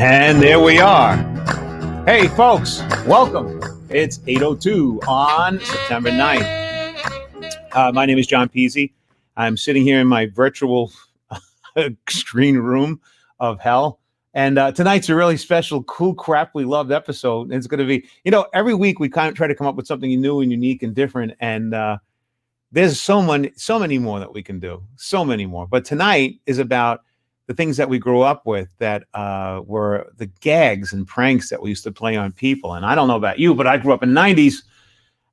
And there we are. Hey, folks, welcome. It's 8:02 on September 9th. My name is John Peasy. I'm sitting here in my virtual screen room of hell. And tonight's a really special, cool, crap we loved episode. It's going to be, every week we kind of try to come up with something new and unique and different. And there's so many more that we can do. So many more. But tonight is about the things that we grew up with that were the gags and pranks that we used to play on people. And I don't know about you, but I grew up in the 90s.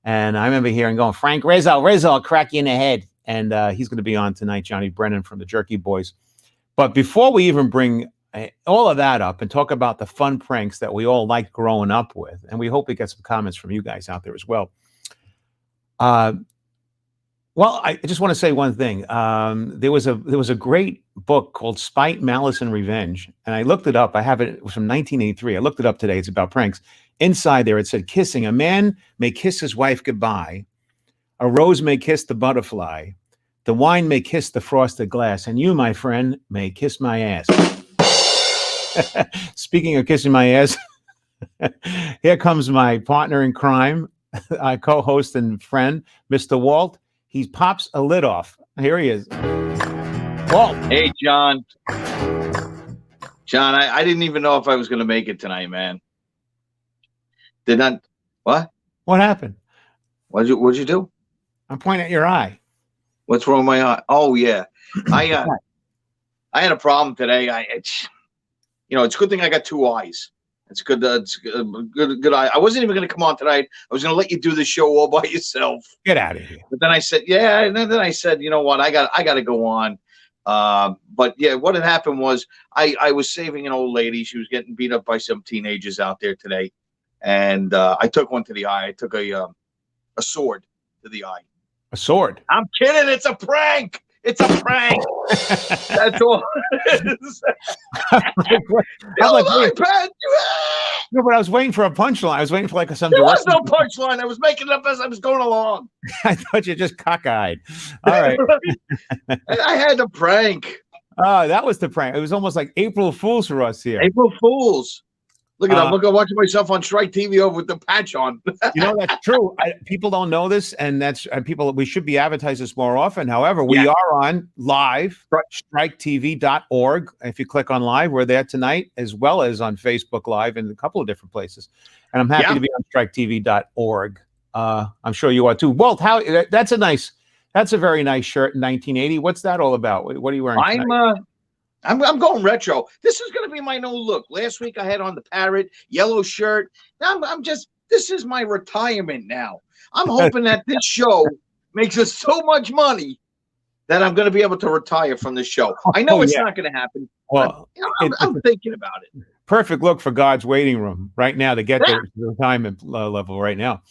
And I remember hearing going, Frank Rizzo, I'll crack you in the head. And he's going to be on tonight, Johnny Brennan from the Jerky Boys. But before we even bring all of that up and talk about the fun pranks that we all liked growing up with, and we hope we get some comments from you guys out there as well. Well, I just want to say one thing. There was a great book called Spite, Malice, and Revenge, and I looked it up. I have it. It was from 1983. I looked it up today. It's about pranks. Inside there, it said, kissing. A man may kiss his wife goodbye. A rose may kiss the butterfly. The wine may kiss the frosted glass. And you, my friend, may kiss my ass. Speaking of kissing my ass, here comes my partner in crime, my co-host and friend, Mr. Walt. He pops a lid off. Here he is. Walt. Hey, John. John, I didn't even know if I was going to make it tonight, man. Did not. What? What happened? What'd you do? I'm pointing at your eye. What's wrong with my eye? Oh, yeah. I had a problem today. It's a good thing I got two eyes. It's good. It's good. I wasn't even going to come on tonight. I was going to let you do the show all by yourself. Get out of here. But then I said, yeah. And then I said, you know what? I got to go on. But yeah, what had happened was I was saving an old lady. She was getting beat up by some teenagers out there today, and I took one to the eye. I took a sword to the eye. A sword? I'm kidding. It's a prank. It's a prank. That's all it is. No, but I was waiting for a punchline. I was waiting for some. There was no punchline. I was making it up as I was going along. I thought you just cockeyed. All right. I had the prank. Oh, that was the prank. It was almost like April Fools for us here. April Fools. Look at that. Look, I'm watching myself on Strike TV over with the patch on. That's true. People don't know this, and that's people. We should be advertising this more often. However, we are on live, striketv.org. If you click on live, we're there tonight, as well as on Facebook Live and a couple of different places. And I'm happy to be on striketv.org. I'm sure you are too. Walt, that's a very nice shirt in 1980. What's that all about? What are you wearing tonight? I'm going retro. This is going to be my new look. Last week I had on the parrot yellow shirt. Now this is my retirement now. I'm hoping that this show makes us so much money that I'm going to be able to retire from this show. I know it's not going to happen. Well, I'm thinking about it. Perfect look for God's waiting room right now to get the retirement level right now.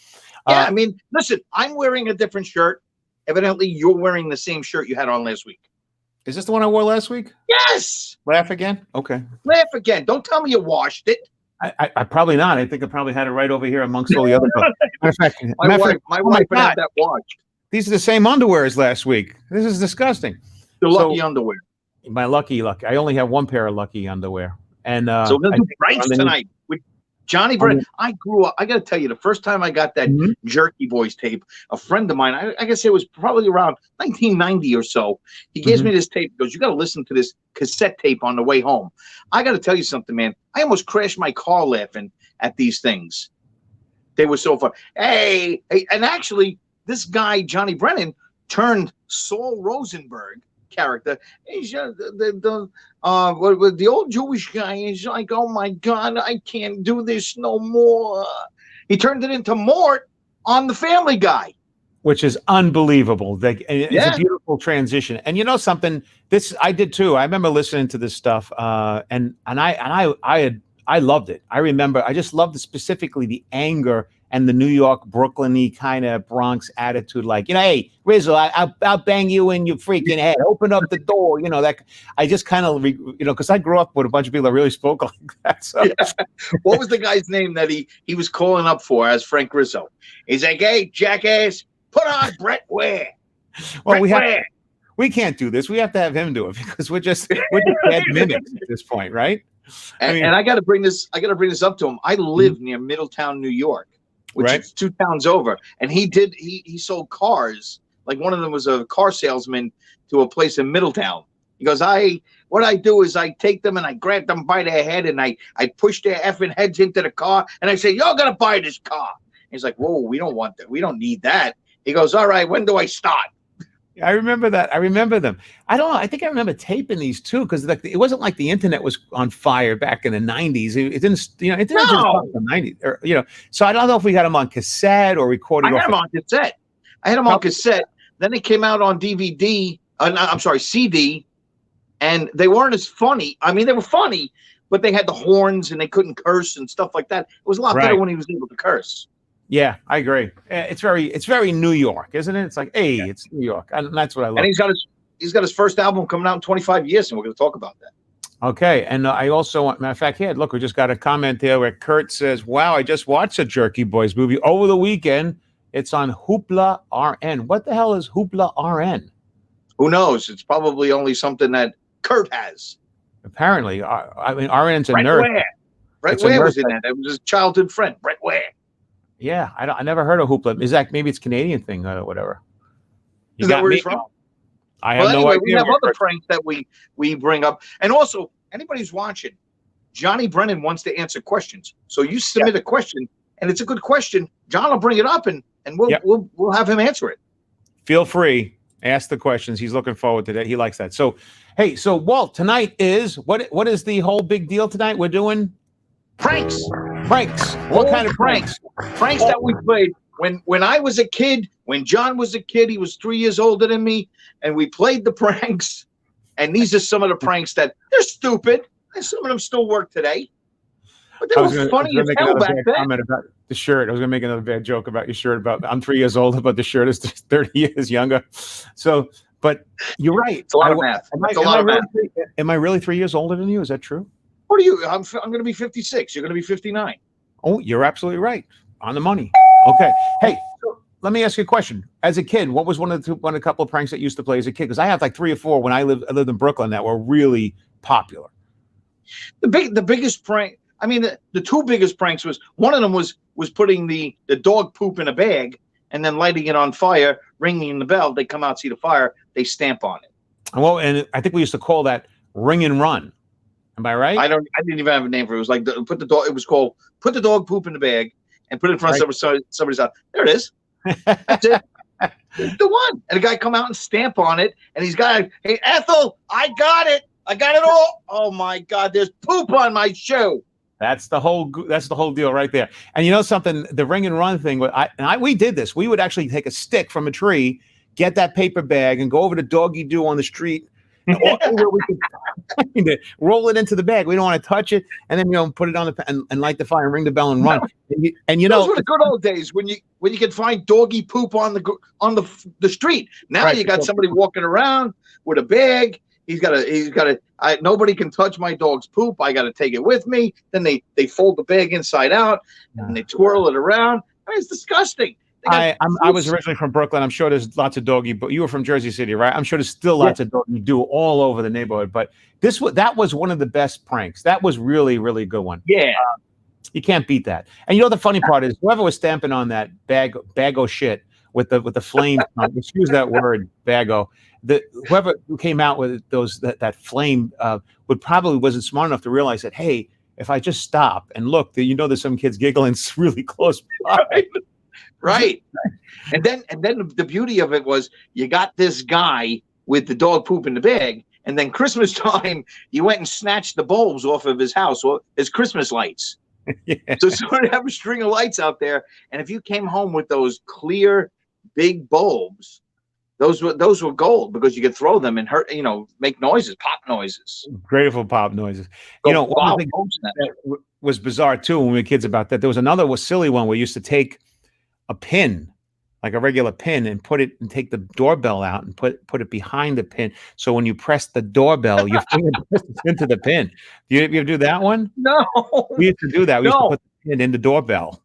Yeah, I mean, listen, I'm wearing a different shirt. Evidently, you're wearing the same shirt you had on last week. Is this the one I wore last week? Yes. Laugh again? Okay. Laugh again. Don't tell me you washed it. I probably not. I think I probably had it right over here amongst all the other stuff. My wife would have that washed. These are the same underwear as last week. This is disgusting. The lucky underwear. My lucky. I only have one pair of lucky underwear. And so we're going to do pranks tonight with Johnny Brennan. I grew up. I got to tell you, the first time I got that Jerky Boys tape, a friend of mine, I guess it was probably around 1990 or so. He gives me this tape. He goes, you got to listen to this cassette tape on the way home. I got to tell you something, man. I almost crashed my car laughing at these things. They were so fun. Hey, and actually, this guy, Johnny Brennan, turned Saul Rosenberg character. He's the old Jewish guy is like, oh my God, I can't do this no more. He turned it into Mort on the Family Guy, which is unbelievable. It's a beautiful transition. And you know something? This I did too. I remember listening to this stuff, and I loved it. I remember I just loved specifically the anger and the New York, Brooklyn-y kind of Bronx attitude, like, hey, Rizzo, I'll bang you in your freaking head. Open up the door, that. I just kind of, because I grew up with a bunch of people that really spoke like that. So. Yeah. What was the guy's name that he was calling up for as Frank Rizzo? He's like, hey, jackass, put on Brett Ware. Well, we can't do this. We have to have him do it because we're just bad mimics at this point, right? And I got to bring this. I got to bring this up to him. I live near Middletown, New York, which is 2 towns over. And he sold cars. Like one of them was a car salesman to a place in Middletown. He goes, what I do is I take them and I grab them by their head and I push their effing heads into the car and I say, you're gonna buy this car. He's like, whoa, we don't want that. We don't need that. He goes, all right, when do I start? I remember that. I remember them. I don't know. I think I remember taping these too, because like it wasn't like the internet was on fire back in the 90s. It didn't, internet didn't start in the 90s, or, so I don't know if we had them on cassette or recorded. I had them on cassette. I had them on cassette. Then they came out on DVD. I'm sorry, CD, and they weren't as funny. I mean, they were funny, but they had the horns and they couldn't curse and stuff like that. It was a lot better when he was able to curse. Yeah, I agree. It's very New York, isn't it? It's like, hey, it's New York, and that's what I love. And he's got his first album coming out in 25 years, and we're going to talk about that. Okay, and I also want, matter of fact, here, look, we just got a comment there where Kurt says, "Wow, I just watched a Jerky Boys movie over the weekend. It's on Hoopla RN. What the hell is Hoopla RN?" Who knows? It's probably only something that Kurt has. Apparently, I mean, RN's a Brett nerd. Ware. Brett Ware was in that. It was his childhood friend, Brett Ware. Yeah, I never heard of Hoopla. Is that maybe it's a Canadian thing or whatever? Is that where he's from? I have no idea. We have other pranks that we bring up, and also anybody who's watching, Johnny Brennan wants to answer questions. So you submit a question, and it's a good question. John will bring it up, and we'll have him answer it. Feel free, ask the questions. He's looking forward to that. He likes that. So, hey, so Walt, tonight is what is the whole big deal tonight? We're doing pranks. Pranks. What kind of pranks? Pranks that we played when I was a kid. When John was a kid, he was 3 years older than me, and we played the pranks. And these are some of the pranks that they're stupid, and some of them still work today. But they were funny as hell back then. Comment about the shirt. I was going to make another bad joke about your shirt. About I'm 3 years older, but the shirt is 30 years younger. So, but you're right. It's a lot of math. Am I really 3 years older than you? Is that true? What are you? I'm going to be 56. You're going to be 59. Oh, you're absolutely right. On the money. Okay. Hey, so let me ask you a question. As a kid, what was one of a couple of pranks that you used to play as a kid? Because I have like 3 or 4 when I lived in Brooklyn that were really popular. The biggest prank. I mean, the 2 biggest pranks was one of them was putting the dog poop in a bag and then lighting it on fire, ringing the bell. They come out, see the fire, they stamp on it. Well, and I think we used to call that ring and run. Am I right? I didn't even have a name for it. It was like it was called put the dog poop in the bag and put it in front of somebody's house. There it is. That's it. The one. And the guy come out and stamp on it, and he's got, hey, Ethel, I got it. I got it all. Oh my God, there's poop on my shoe. That's the whole deal right there. And you know something, the ring and run thing, we did this. We would actually take a stick from a tree, get that paper bag, and go over to Doggy Doo on the street, and where we could find it, roll it into the bag. We don't want to touch it, and then put it on and light the fire and ring the bell and run. And those were the good old days when you could find doggy poop on the street. Now you got somebody walking around with a bag. He's got a. Nobody can touch my dog's poop. I got to take it with me. Then they fold the bag inside out and they twirl it around. I mean, it's disgusting. I was originally from Brooklyn. I'm sure there's lots of doggy, but you were from Jersey City, right? I'm sure there's still lots of doggy do all over the neighborhood. But that was one of the best pranks. That was really, really good one. Yeah. You can't beat that. And the funny part is whoever was stamping on that bag of shit with the flame, excuse that word, bago. Whoever came out with that flame wasn't smart enough to realize that, hey, if I just stop and look, there's some kids giggling really close by. Right. And then the beauty of it was you got this guy with the dog poop in the bag, and then Christmas time you went and snatched the bulbs off of his house, or his Christmas lights. Yeah. So you have a string of lights out there, and if you came home with those clear big bulbs, those were gold, because you could throw them and make noises, pop noises. Grateful pop noises. One thing that was bizarre too when we were kids about that. There was another silly one where we used to take a pin, like a regular pin, and take the doorbell out and put it behind the pin. So when you press the doorbell, your finger presses into the pin. You ever do that one? No. We used to do that. We used to put the pin in the doorbell.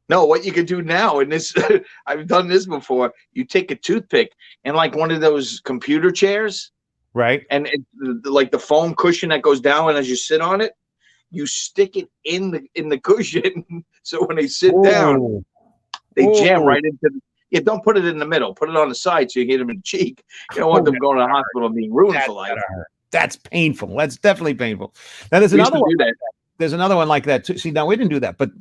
No, what you could do now, and this, I've done this before, you take a toothpick and like one of those computer chairs, Right. And like the foam cushion that goes down, and as you sit on it, you stick it in the cushion. So when they sit down, they jam right into the. Yeah, don't put it in the middle. Put it on the side so you hit them in the cheek. You don't want them going to the hospital and being ruined for life. That's painful. That's definitely painful. Now there's another one. There's another one like that too. See, now we didn't do that, but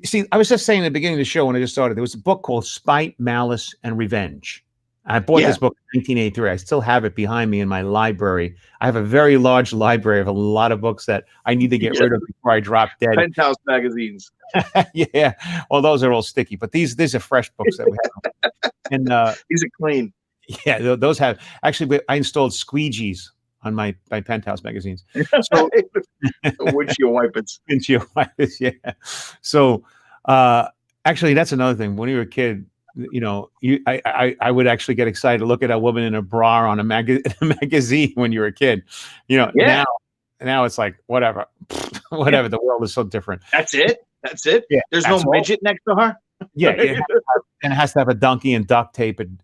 see, I was just saying at the beginning of the show when I just started, there was a book called Spite, Malice, and Revenge. I bought this book in 1983. I still have it behind me in my library. I have a very large library of a lot of books that I need to get rid of before I drop dead. Penthouse magazines. Yeah. Well, those are all sticky, but these are fresh books that we have. And these are clean. Yeah, those have actually. I installed squeegees on my Penthouse magazines. So windshield wipers. Windshield wipers. Yeah. So actually, that's another thing. When you were a kid, you know, I would actually get excited to look at a woman in a bra on a magazine when you were a kid. You know, now it's like whatever. The world is so different. That's it. Yeah, there's no midget next to her. Yeah, and it has to have a donkey and duct tape and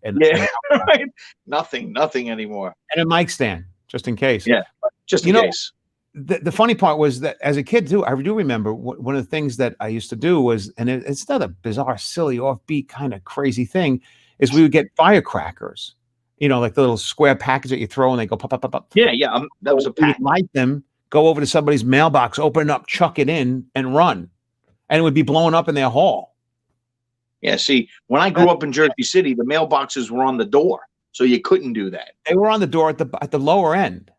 right. Nothing anymore. And a mic stand just in case. Yeah, just in case. The funny part was that as a kid too, I do remember one of the things that I used to do was, and it's not a bizarre, silly, offbeat kind of crazy thing, is we would get firecrackers. You know, like the little square package that you throw and they go pop, pop, pop, pop. Yeah. That was a pack. We'd light them, go over to somebody's mailbox, open it up, chuck it in, and run. And it would be blowing up in their hall. Yeah, see, when I grew up in Jersey City, the mailboxes were on the door, so you couldn't do that. They were on the door at the lower end.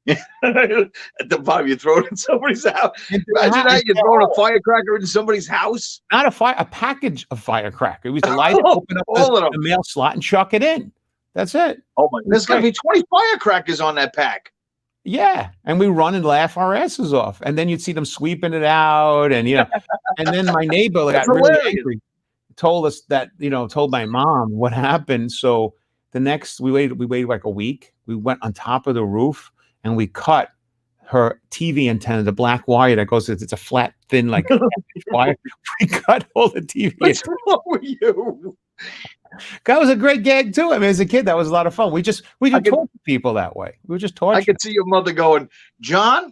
At the bottom, you throw it in somebody's house. Imagine that, you're throwing a firecracker into somebody's house. Not a package of firecracker. It was to light it, open up the mail slot, and chuck it in. That's it. Oh my! There's got to be 20 firecrackers on that pack. Yeah, and we run and laugh our asses off, and then you'd see them sweeping it out, and and then my neighbor got really angry, told us that told my mom what happened. So the next we waited like a week. We went on top of the roof and we cut her TV antenna, the black wire that goes. It's a flat, thin like wire. We cut all the TV. What's wrong with you? That was a great gag too. I mean, as a kid, that was a lot of fun. We could talk to people that way. We were just torturing. I could see your mother going, "John,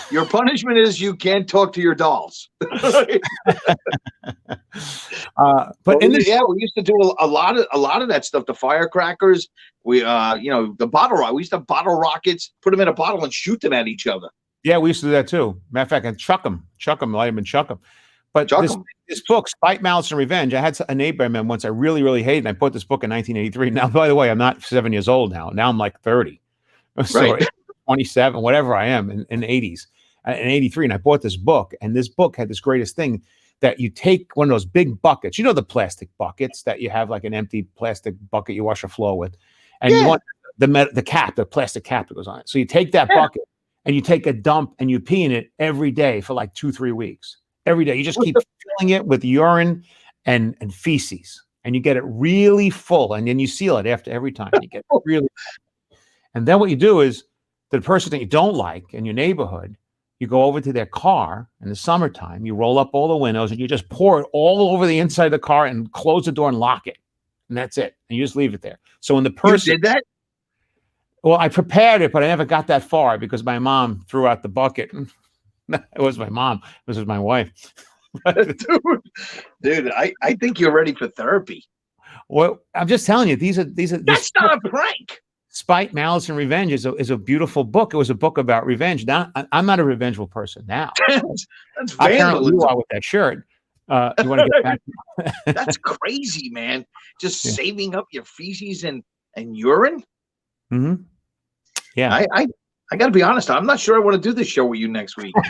your punishment is you can't talk to your dolls." But we used to do a lot of that stuff. The firecrackers, the bottle rocket. We used to bottle rockets, put them in a bottle, and shoot them at each other. Yeah, we used to do that too. Matter of fact, and chuck them, light them, and chuck them. But this book, Spite, Malice, and Revenge, I had a neighbor I met once I really, really hated, and I bought this book in 1983. Now, by the way, I'm not 7 years old now. Now I'm like 30. So 27, whatever I am in the 80s, in 83. And I bought this book, and this book had this greatest thing that you take one of those big buckets, the plastic buckets that you have like an empty plastic bucket you wash the floor with. And you want the cap, the plastic cap that goes on it. So you take that bucket and you take a dump and you pee in it every day for like 2-3 weeks. Every day, you just keep filling it with urine and feces, and you get it really full, and then you seal it after every time. You get it really full. And then what you do is the person that you don't like in your neighborhood, you go over to their car in the summertime, you roll up all the windows, and you just pour it all over the inside of the car and close the door and lock it, and that's it. And you just leave it there. So when the person did that. Well, I prepared it, but I never got that far because my mom threw out the bucket. It was my mom. This was my wife. dude, I think you're ready for therapy. Well, I'm just telling you, these are. That's not a prank. Spite, Malice, and Revenge is a beautiful book. It was a book about revenge. Now, I'm not a revengeful person now. That's vandalism. You are with that shirt. You want to get back? That's crazy, man. Just saving up your feces and urine. Mm-hmm. Yeah. I got to be honest. I'm not sure I want to do this show with you next week. Bring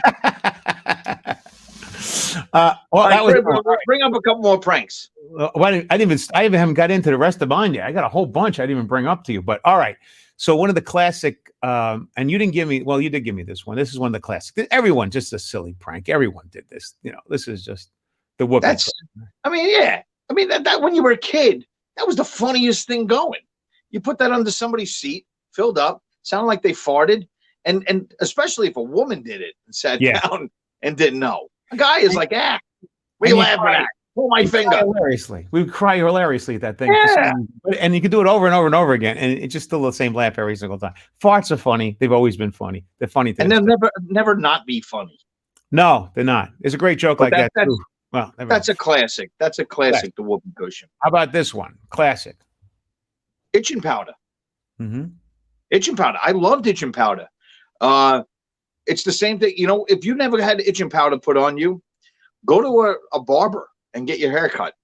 up a couple more pranks. I haven't got into the rest of mine yet. I got a whole bunch I didn't even bring up to you. But all right. So one of the classic, and you didn't give me. Well, you did give me this one. This is one of the classics. Everyone, just a silly prank. Everyone did this. This is just the whoop. That when you were a kid, that was the funniest thing going. You put that under somebody's seat, filled up. Sound like they farted, and especially if a woman did it and sat down and didn't know. A guy is like, what are you laughing at? pull my finger. Hilariously. We would cry hilariously at that thing. Yeah. And you could do it over and over and over again. And it's just still the same laugh every single time. Farts are funny. They've always been funny. They're funny to And this they'll day. never not be funny. No, they're not. There's a great joke But like that too. Well, that's a classic. That's a classic, the whoopee cushion. How about this one? Classic. Itching powder. Mm-hmm. Itching powder. I loved itching powder. It's the same thing. You know, if you never had itching powder put on you, go to a barber and get your hair cut.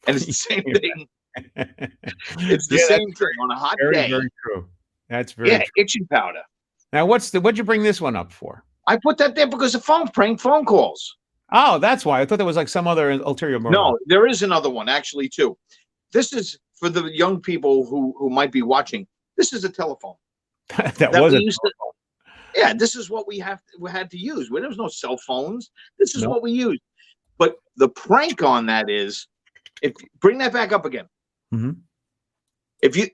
And it's the same thing. It's the same thing on a hot day. Very true. That's very true. Itching powder. Now, what'd you bring this one up for? I put that there because of prank phone calls. Oh, that's why. I thought there was like some other ulterior motive. No, there is another one actually too. This is for the young people who might be watching. This is a telephone. that was a telephone. Yeah, this is what we had to use. There was no cell phones. This is what we used. But the prank on that is, bring that back up again. Mm-hmm. If you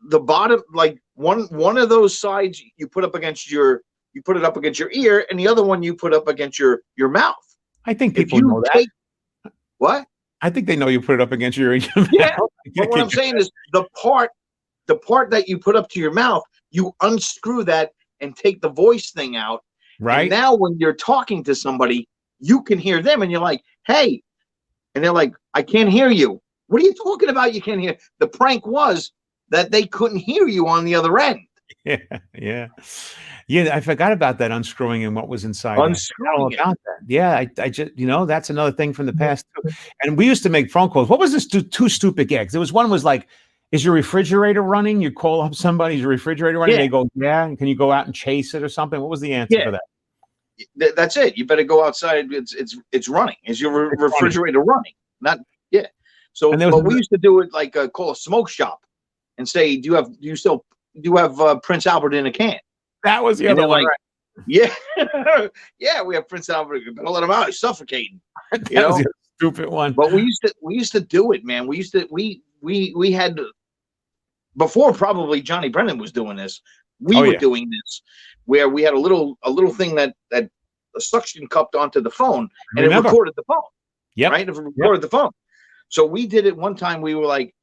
the bottom, like one of those sides you put up against your ear, and the other one you put up against your mouth. I think people know that. What? I think they know you put it up against your ear. Yeah. But what I'm saying is the part that you put up to your mouth, you unscrew that and take the voice thing out. Right. And now when you're talking to somebody, you can hear them, and you're like, "Hey," and they're like, "I can't hear you." What are you talking about? You can't hear. The prank was that they couldn't hear you on the other end. Yeah. I forgot about that unscrewing and what was inside. Unscrewing about that. Yeah, I just that's another thing from the past too. And we used to make phone calls. What was this? Two stupid gags. There was one was like, "Is your refrigerator running?" You call up somebody, "Is your refrigerator running?" They go, "Yeah." And can you go out and chase it or something? What was the answer for that? That's it. You better go outside. It's running. Is your refrigerator running? Not So, but we used to do it like call a smoke shop and say, "Do you have Prince Albert in a can?" That was the other one. Like, yeah, yeah, we have Prince Albert. You better let him out. He's suffocating. That was a stupid one. But we used to do it, man. We had before probably Johnny Brennan was doing this. We were doing this where we had a little thing that a suction cupped onto the phone and it recorded the phone. Yeah, right. It recorded the phone. So we did it one time. We were like,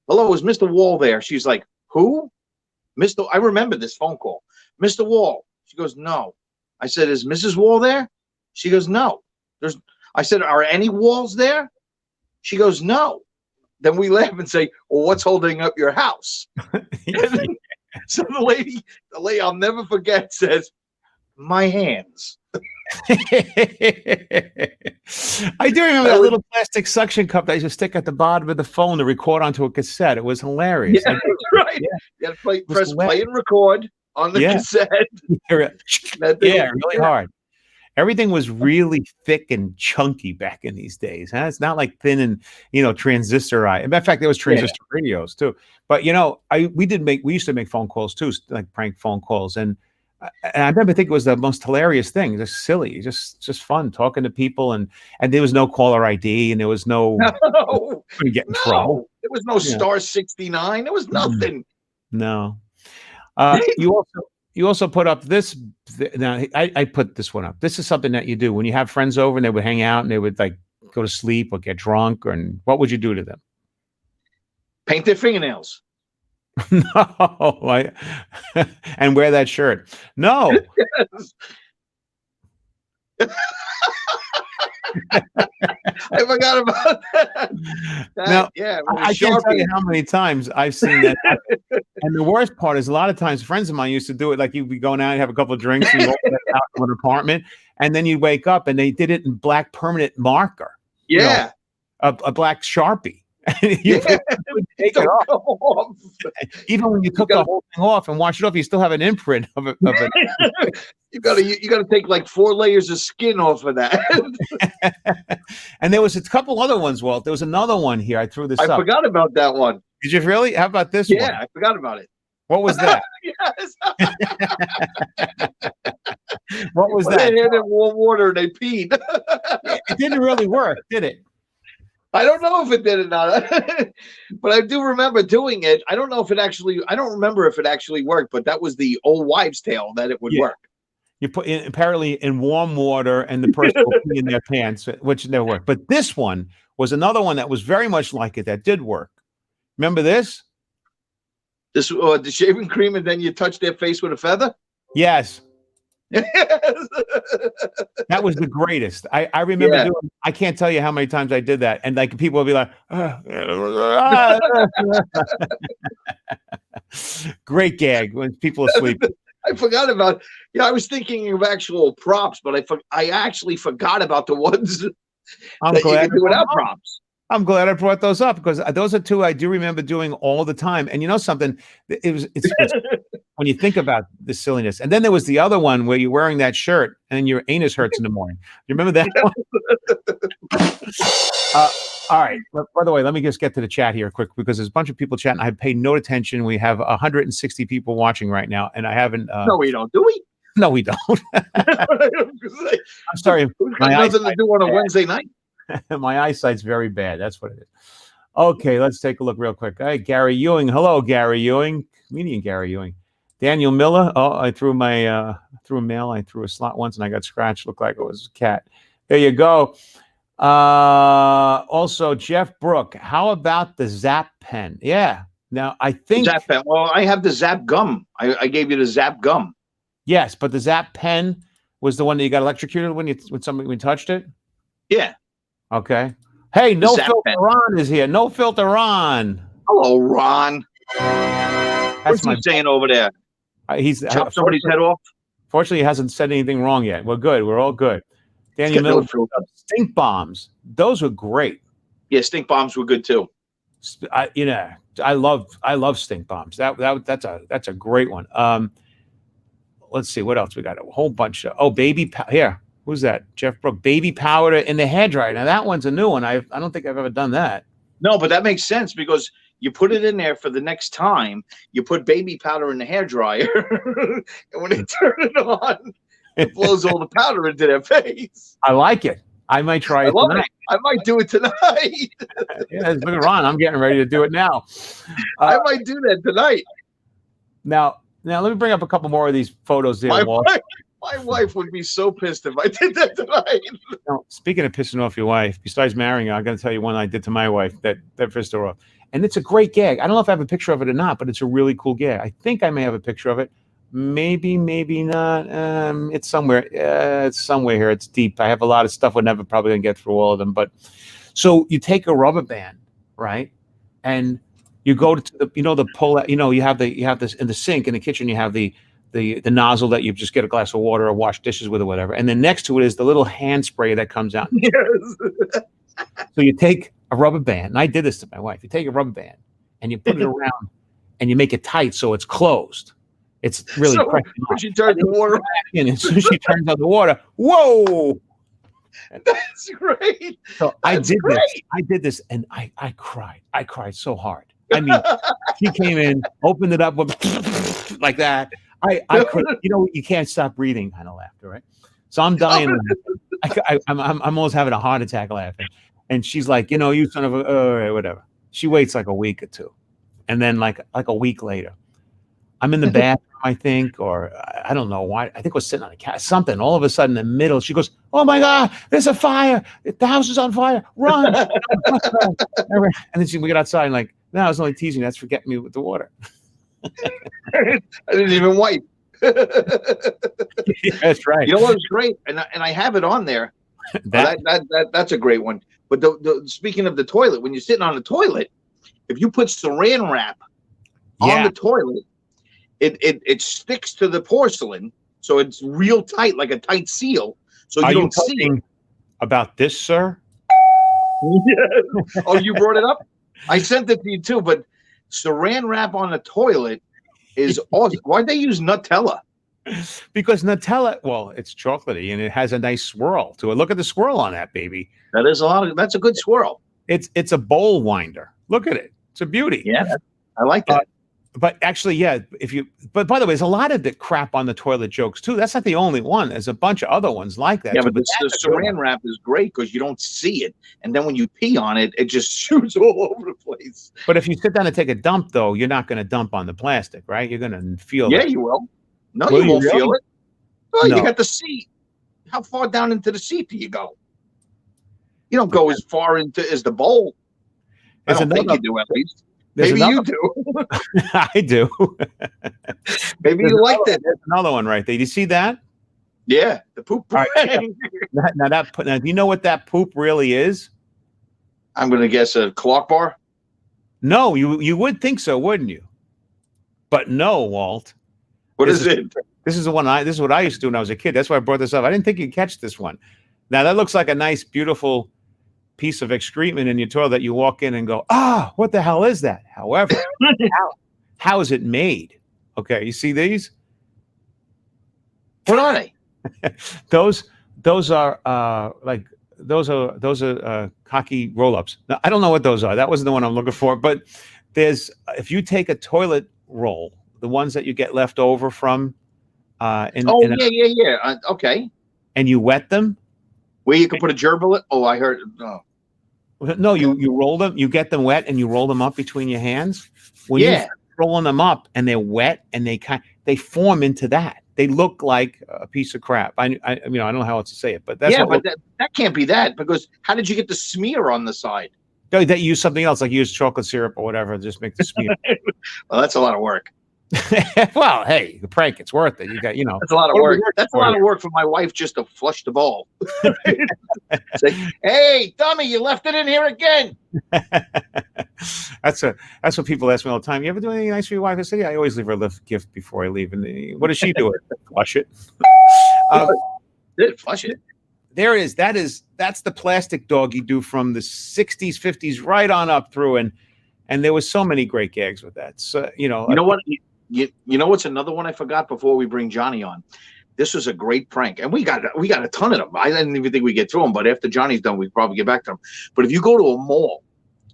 "Hello, is Mr. Wall there?" She's like, "Who? Mr. I remember this phone call. Mr. Wall." She goes, "No." I said, "Is Mrs. Wall there?" She goes, "No." I said, "Are any walls there?" She goes, "No." Then we laugh and say, "Well, what's holding up your house?" So the lady, I'll never forget, says, "My hands." I do remember that little plastic suction cup that I used to stick at the bottom of the phone to record onto a cassette. It was hilarious. Yeah, that's right. Yeah. You had to press play and record on the cassette. Really hard. Everything was really thick and chunky back in these days. Huh? It's not like thin and transistorized. In fact, there was transistor radios too. But we used to make phone calls too, like prank phone calls, and I remember thinking it was the most hilarious thing, just silly, just fun talking to people, and there was no caller ID, and there was no get in trouble. There was no star 69. There was nothing. No. You also put up this. Now I put this one up. This is something that you do when you have friends over and they would hang out and they would like go to sleep or get drunk, and what would you do to them? Paint their fingernails. No, and wear that shirt. No. I forgot about that. Now, I can't tell you how many times I've seen that. And the worst part is a lot of times friends of mine used to do it. Like you'd be going out and have a couple of drinks and you open it out of an apartment, and then you wake up and they did it in black permanent marker. Yeah. A black Sharpie. Take it off. Even when you took the whole thing off and washed it off, you still have an imprint of it. You gotta take like 4 layers of skin off of that. And there was a couple other ones, Walt. There was another one here. I threw this up. I forgot about that one. Did you really? How about this one? Yeah, I forgot about it. What was that? What was that? They had it in warm water and they peed. It didn't really work, did it? I don't know if it did or not, but I do remember doing it. I don't remember if it actually worked, but that was the old wives' tale that it would work. You put apparently in warm water, and the person will pee in their pants, which never worked. But this one was another one that was very much like it that did work. Remember this? This the shaving cream, and then you touch their face with a feather. Yes. That was the greatest. I remember doing. I can't tell you how many times I did that, and like people would be like, great gag when people are asleep. I forgot about. Yeah, I was thinking of actual props, but I actually forgot about the ones that you can do without props. I'm glad I brought those up because those are two I do remember doing all the time. And you know something? It's when you think about the silliness. And then there was the other one where you're wearing that shirt and your anus hurts in the morning. You remember that one? All right. By the way, let me just get to the chat here quick because there's a bunch of people chatting. I paid no attention. We have 160 people watching right now, and I haven't. No, we don't. Do we? No, we don't. I'm sorry. Nothing to do on a Wednesday night. My eyesight's very bad. That's what it is. Okay, let's take a look real quick. Hey, Gary Ewing. Hello, Gary Ewing. Comedian Gary Ewing. Daniel Miller. Oh, I threw my threw a mail. I threw a slot once and I got scratched. Looked like it was a cat. There you go. Also, Jeff Brook. How about the Zap pen? Yeah. Now I think Zap pen. Well, I have the Zap gum. I gave you the Zap gum. Yes, but the Zap pen was the one that you got electrocuted when you touched it. Yeah. Okay. Hey, No Filter Ron is here. No Filter Ron. Hello, Ron. What's he saying over there? He's chopped somebody's head off. Fortunately, he hasn't said anything wrong yet. We're good. We're all good. Daniel Miller, stink bombs. Those were great. Yeah, stink bombs were good too. I love stink bombs. That's a great one. Let's see what else we got. A whole bunch of baby here. Who's that? Jeff Brook. Baby powder in the hairdryer. Now that one's a new one. I don't think I've ever done that. No, but that makes sense because you put it in there for the next time. You put baby powder in the hairdryer, and when they turn it on, it blows all the powder into their face. I like it. I might try it tonight. I might do it tonight. Yeah, look at Ron. I'm getting ready to do it now. I might do that tonight. Now let me bring up a couple more of these photos there, Walt. My wife would be so pissed if I did that tonight. Now, speaking of pissing off your wife, besides marrying her, I'm going to tell you one I did to my wife that pissed her off. And it's a great gag. I don't know if I have a picture of it or not, but it's a really cool gag. I think I may have a picture of it. Maybe not. It's somewhere. It's somewhere here. It's deep. I have a lot of stuff. We're never probably going to get through all of them. But so you take a rubber band, right? And you go to the pull. You have this in the sink in the kitchen. You have the nozzle that you just get a glass of water or wash dishes with or whatever. And then next to it is the little hand spray that comes out. Yes. So you take a rubber band, and I did this to my wife. You take a rubber band and you put it around and you make it tight so it's closed. It's really when she turns the water in, as soon as she turns on the water, whoa. That's great. So I did this and I cried. I cried so hard. I mean, she came in, opened it up with like that. I could, you can't stop breathing kind of laughter, right? So I'm dying. I'm almost having a heart attack laughing. And she's like, you son of a, whatever. She waits like a week or two. And then like a week later, I'm in the bathroom, I think, or I don't know why. I think we're sitting on a couch, something. All of a sudden in the middle, she goes, "Oh my God, there's a fire. The house is on fire. Run." And then we get outside and like, no, I was only teasing. That's for getting me with the water. I didn't even wipe. Yeah, that's right. You know what was great? And I have it on there. That's a great one. But speaking of the toilet, when you're sitting on the toilet, if you put saran wrap on the toilet, it sticks to the porcelain, so it's real tight, like a tight seal. So you don't see it. About this, sir? Yes. Oh, you brought it up? I sent it to you too, but saran wrap on the toilet is awesome. Why'd they use Nutella? Because Nutella, well, it's chocolatey and it has a nice swirl to it. Look at the swirl on that baby. That's a good swirl. It's a bowl winder. Look at it. It's a beauty. Yeah, I like that. But actually, yeah, but by the way, there's a lot of the crap on the toilet jokes too. That's not the only one. There's a bunch of other ones like that. Yeah, but the saran wrap is great because you don't see it. And then when you pee on it, it just shoots all over the place. But if you sit down and take a dump, though, you're not going to dump on the plastic, right? You're going to feel it. Yeah, that. you will. No, you won't feel it. Oh, no. You got the seat. How far down into the seat do you go? You don't go as far into as the bowl. I don't think you do, at least. Maybe you do. I do. Maybe you like that. There's another one right there. Do you see that? Yeah, the poop. Right. Now, do you know what that poop really is? I'm going to guess a clock bar. No, you would think so, wouldn't you? But no, Walt. What is it? This is what I used to do when I was a kid. That's why I brought this up. I didn't think you'd catch this one. Now that looks like a nice, beautiful piece of excrement in your toilet that you walk in and go, what the hell is that? However, how is it made? Okay, you see these? What are they? those are cocky roll-ups. Now, I don't know what those are. That wasn't the one I'm looking for. But if you take a toilet roll, the ones that you get left over from, okay. And you wet them. Where you can put a gerbil. Oh, I heard. Oh. No, you roll them. You get them wet and you roll them up between your hands. When you're rolling them up and they're wet and they form into that. They look like a piece of crap. I don't know how else to say it, but that's that can't be that, because how did you get the smear on the side? They use something else, like use chocolate syrup or whatever, just make the smear. Well, that's a lot of work. Well, hey, the prank, it's worth it. You got, that's a lot of work. That's a lot of work for my wife just to flush the bowl. Say, hey, dummy, you left it in here again. That's what people ask me all the time. You ever do anything nice for your wife? I say, yeah, I always leave her a gift before I leave. And what does she do? Flush it. Flush it. That's the plastic dog you do from the 60s, 50s, right on up through, and there was so many great gags with that. So you know what. You know what's another one I forgot before we bring Johnny on? This was a great prank, and we got a ton of them. I didn't even think we'd get through them, but after Johnny's done, we'd probably get back to them. But if you go to a mall,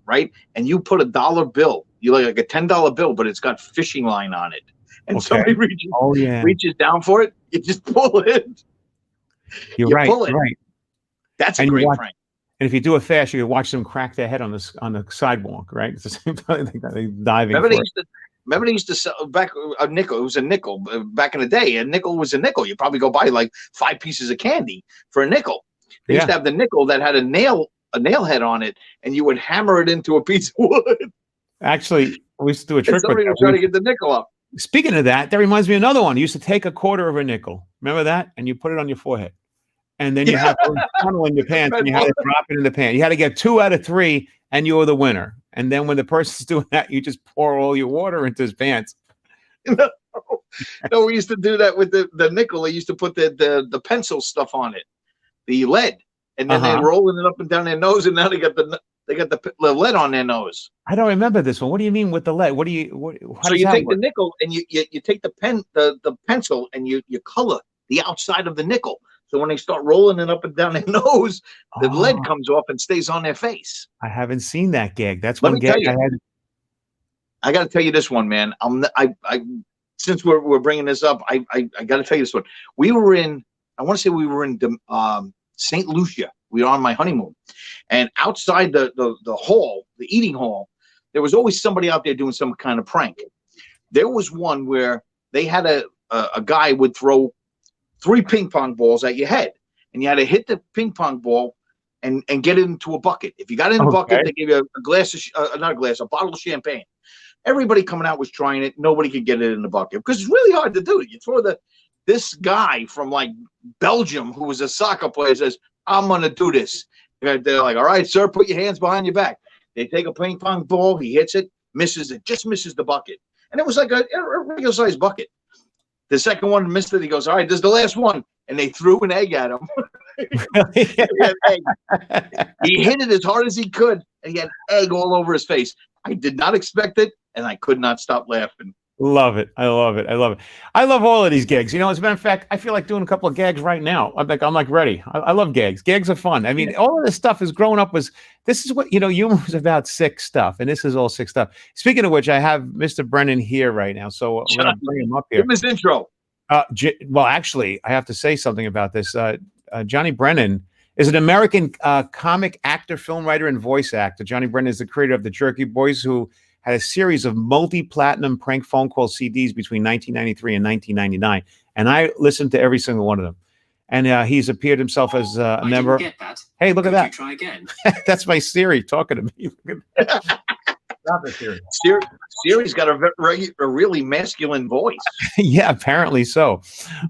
right, and you put $1 bill, you like a $10 bill, but it's got fishing line on it, and somebody reaches down for it, you just pull it. You're right. Right. That's a great prank. And if you do it fast, you can watch them crack their head on the sidewalk, right? It's the same thing. They diving. Remember they used to sell back a nickel. It was a nickel back in the day. A nickel was a nickel. You probably go buy like 5 pieces of candy for a nickel. They used to have the nickel that had a nail head on it, and you would hammer it into a piece of wood. Actually, we used to do a trick. Somebody was trying to get the nickel up. Speaking of that reminds me of another one. You used to take a quarter of a nickel. Remember that? And you put it on your forehead. And then you have a funnel in your pants, and you had to drop it in the pan. You had to get 2 out of 3, and you were the winner. And then when the person's doing that, you just pour all your water into his pants. No, we used to do that with the nickel. They used to put the pencil stuff on it, the lead, and then they're rolling it up and down their nose, and now they got the lead on their nose. I don't remember this one. What do you mean with the lead? So you take the nickel and you take the pencil and you color the outside of the nickel. So when they start rolling it up and down their nose, the lead comes off and stays on their face. I haven't seen that gag. That's one gag I had. I got to tell you this one, man. Since we're bringing this up, I got to tell you this one. We were in St. Lucia. We were on my honeymoon, and outside the hall, the eating hall, there was always somebody out there doing some kind of prank. There was one where they had a guy would throw 3 ping pong balls at your head, and you had to hit the ping pong ball and get it into a bucket. If you got it in a bucket, they gave you a bottle of champagne. Everybody coming out was trying it. Nobody could get it in the bucket because it's really hard to do. You throw this guy from like Belgium who was a soccer player says, "I'm going to do this." They're like, "All right, sir, put your hands behind your back." They take a ping pong ball. He hits it, just misses the bucket. And it was like a regular sized bucket. The second one missed it. He goes, "All right, this is the last one." And they threw an egg at him. He hit it as hard as he could, and he had egg all over his face. I did not expect it, and I could not stop laughing. Love it. I love it. I love it. I love all of these gags. As a matter of fact, I feel like doing a couple of gags right now. I'm like ready. I love gags. Gags are fun. I mean, all of this stuff is growing up this is what, humor is about, sick stuff. And this is all sick stuff. Speaking of which, I have Mr. Brennan here right now. So I'm going to bring him up here. Give him his intro. Well, actually, I have to say something about this. Johnny Brennan is an American comic actor, film writer, and voice actor. Johnny Brennan is the creator of the Jerky Boys, who had a series of multi-platinum prank phone call CDs between 1993 and 1999. And I listened to every single one of them. and he's appeared himself as a member. Get that. Hey, look at that! Try again. That's my Siri talking to me. Not the Siri. Siri's got a really masculine voice. Yeah, apparently so.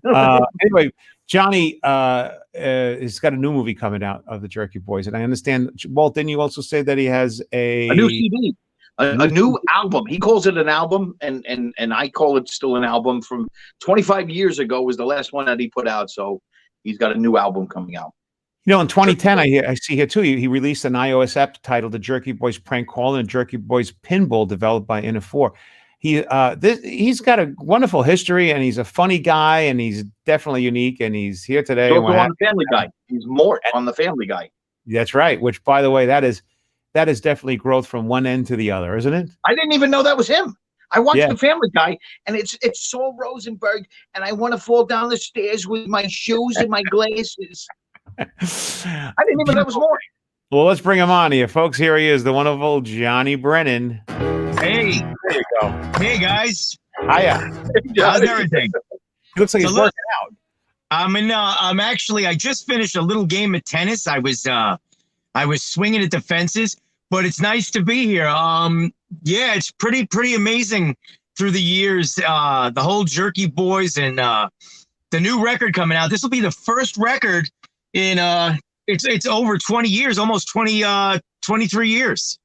Anyway, Johnny has got a new movie coming out of the Jerky Boys, and I understand, Walt, didn't you also say that he has a new CD, a new album? He calls it an album, and I call it still an album. From 25 years ago was the last one that he put out, so he's got a new album coming out. You know, in 2010, I see here too, he released an iOS app titled The Jerky Boys Prank Call and Jerky Boys Pinball, developed by Inno4. He's got a wonderful history, and he's a funny guy, and he's definitely unique, and he's here today. So on the Family Guy. He's Mort on the Family Guy. That's right. Which, by the way, that is definitely growth from one end to the other, isn't it? I didn't even know that was him. I watched the Family Guy, and it's Saul Rosenberg, and I want to fall down the stairs with my shoes and my glasses. I didn't even know that was Mort. Well, let's bring him on here, folks. Here he is, the wonderful Johnny Brennan. Hey, there you go. Hey guys, hiya. How's everything? He looks like he's working out. I just finished a little game of tennis. I was swinging at the fences, but it's nice to be here. Yeah, it's pretty amazing through the years. The whole Jerky Boys and the new record coming out. This will be the first record in it's over 20 years, almost 23 years.